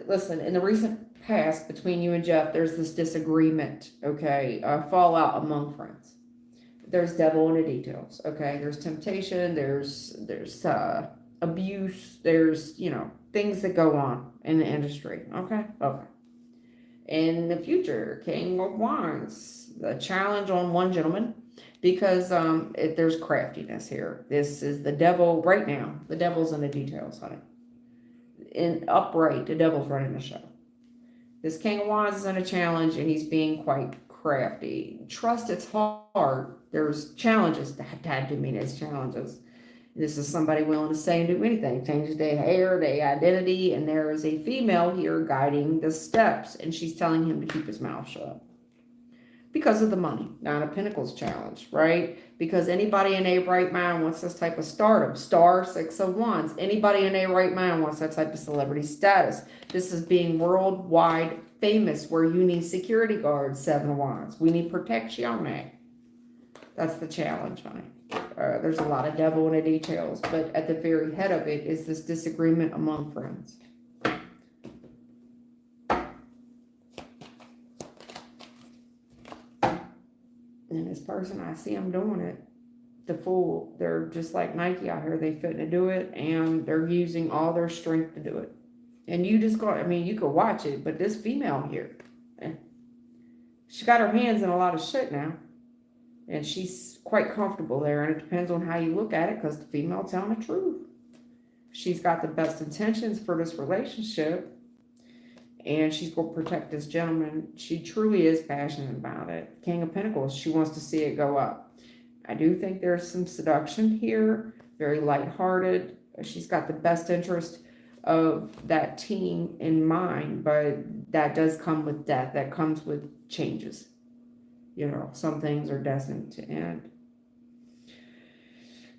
Listen, in the recent past between you and Jeff, there's this disagreement, okay, fallout among friends. There's devil in the details, okay? There's temptation, there's abuse, there's, things that go on in the industry, okay? Okay. In the future, King of Wands, the challenge on one gentleman, because there's craftiness here. This is the devil right now. The devil's in the details, honey. In upright, the devil's running the show. This King of Wands is in a challenge, and he's being quite crafty. Trust it's hard. There's challenges. That do mean it's challenges. This is somebody willing to say and do anything, change their hair, their identity, and there is a female here guiding the steps, and she's telling him to keep his mouth shut. Because of the money. Nine of Pentacles challenge, right? Because anybody in a right mind wants this type of stardom. Star, 6 of Wands. Anybody in a right mind wants that type of celebrity status. This is being worldwide famous, where you need security guards, 7 of Wands. We need protection. That's the challenge, honey. There's a lot of devil in the details, but at the very head of it is this disagreement among friends. And this person, I see them doing it. The fool, they're just like Nike out here. They fit to do it, and they're using all their strength to do it. And you just go, you could watch it, but this female here, she got her hands in a lot of shit now. And she's quite comfortable there, and it depends on how you look at it, because the female telling the truth. She's got the best intentions for this relationship, and she's going to protect this gentleman. She truly is passionate about it. King of Pentacles, she wants to see it go up. I do think there's some seduction here, very lighthearted. She's got the best interest of that team in mind, but that does come with death. That comes with changes. Some things are destined to end.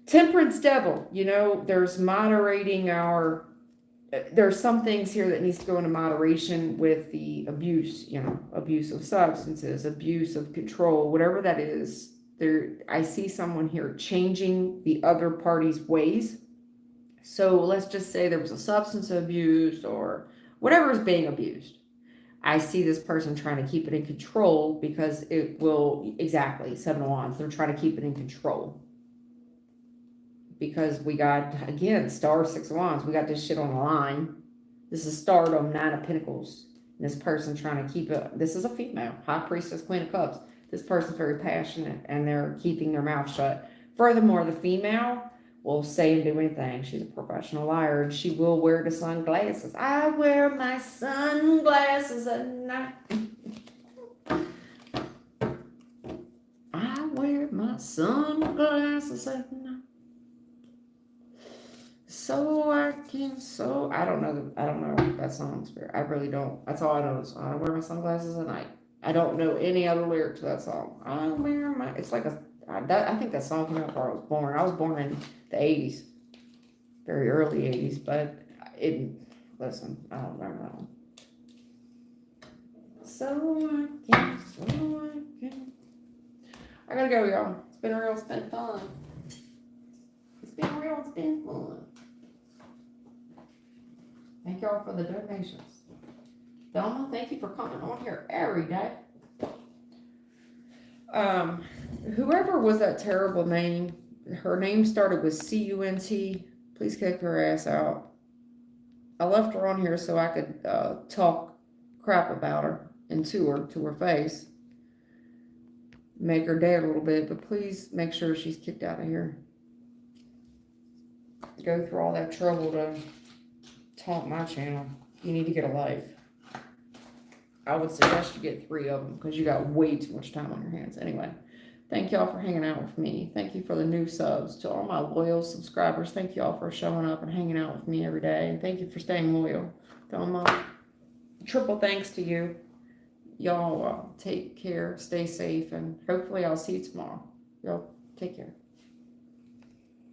Temperance devil, there's moderating there's some things here that needs to go into moderation with the abuse, abuse of substances, abuse of control, whatever that is. I see someone here changing the other party's ways. So let's just say there was a substance abuse or whatever is being abused. I see this person trying to keep it in control because it will, exactly, 7 of Wands, they're trying to keep it in control. Because we got, again, Star, 6 of Wands, we got this shit on the line. This is Stardom, 9 of Pentacles. And this person trying to keep it, this is a female, High Priestess, Queen of Cups. This person's very passionate, and they're keeping their mouth shut. Furthermore, the female will say and do anything. She's a professional liar, and she will wear the sunglasses. I wear my sunglasses at night. I wear my sunglasses at night. I don't know that song, Spirit. I really don't. That's all I know. I wear my sunglasses at night. I don't know any other lyric to that song. It's like I think that song came out before I was born. I was born in the 80s, very early 80s, but listen, I don't remember that one. I gotta go, y'all. It's been real, it's been fun. It's been fun. Thank y'all for the donations. Thelma, thank you for coming on here every day. Whoever was that terrible name, her name started with C-U-N-T. Please kick her ass out. I left her on here so I could talk crap about her and to her face. Make her day a little bit, but please make sure she's kicked out of here. Go through all that trouble to taunt my channel. You need to get a life. I would suggest you get 3 of them because you got way too much time on your hands. Anyway, thank y'all for hanging out with me. Thank you for the new subs. To all my loyal subscribers, thank y'all for showing up and hanging out with me every day. And thank you for staying loyal. To all my triple thanks to you. Y'all take care, stay safe, and hopefully I'll see you tomorrow. Y'all take care.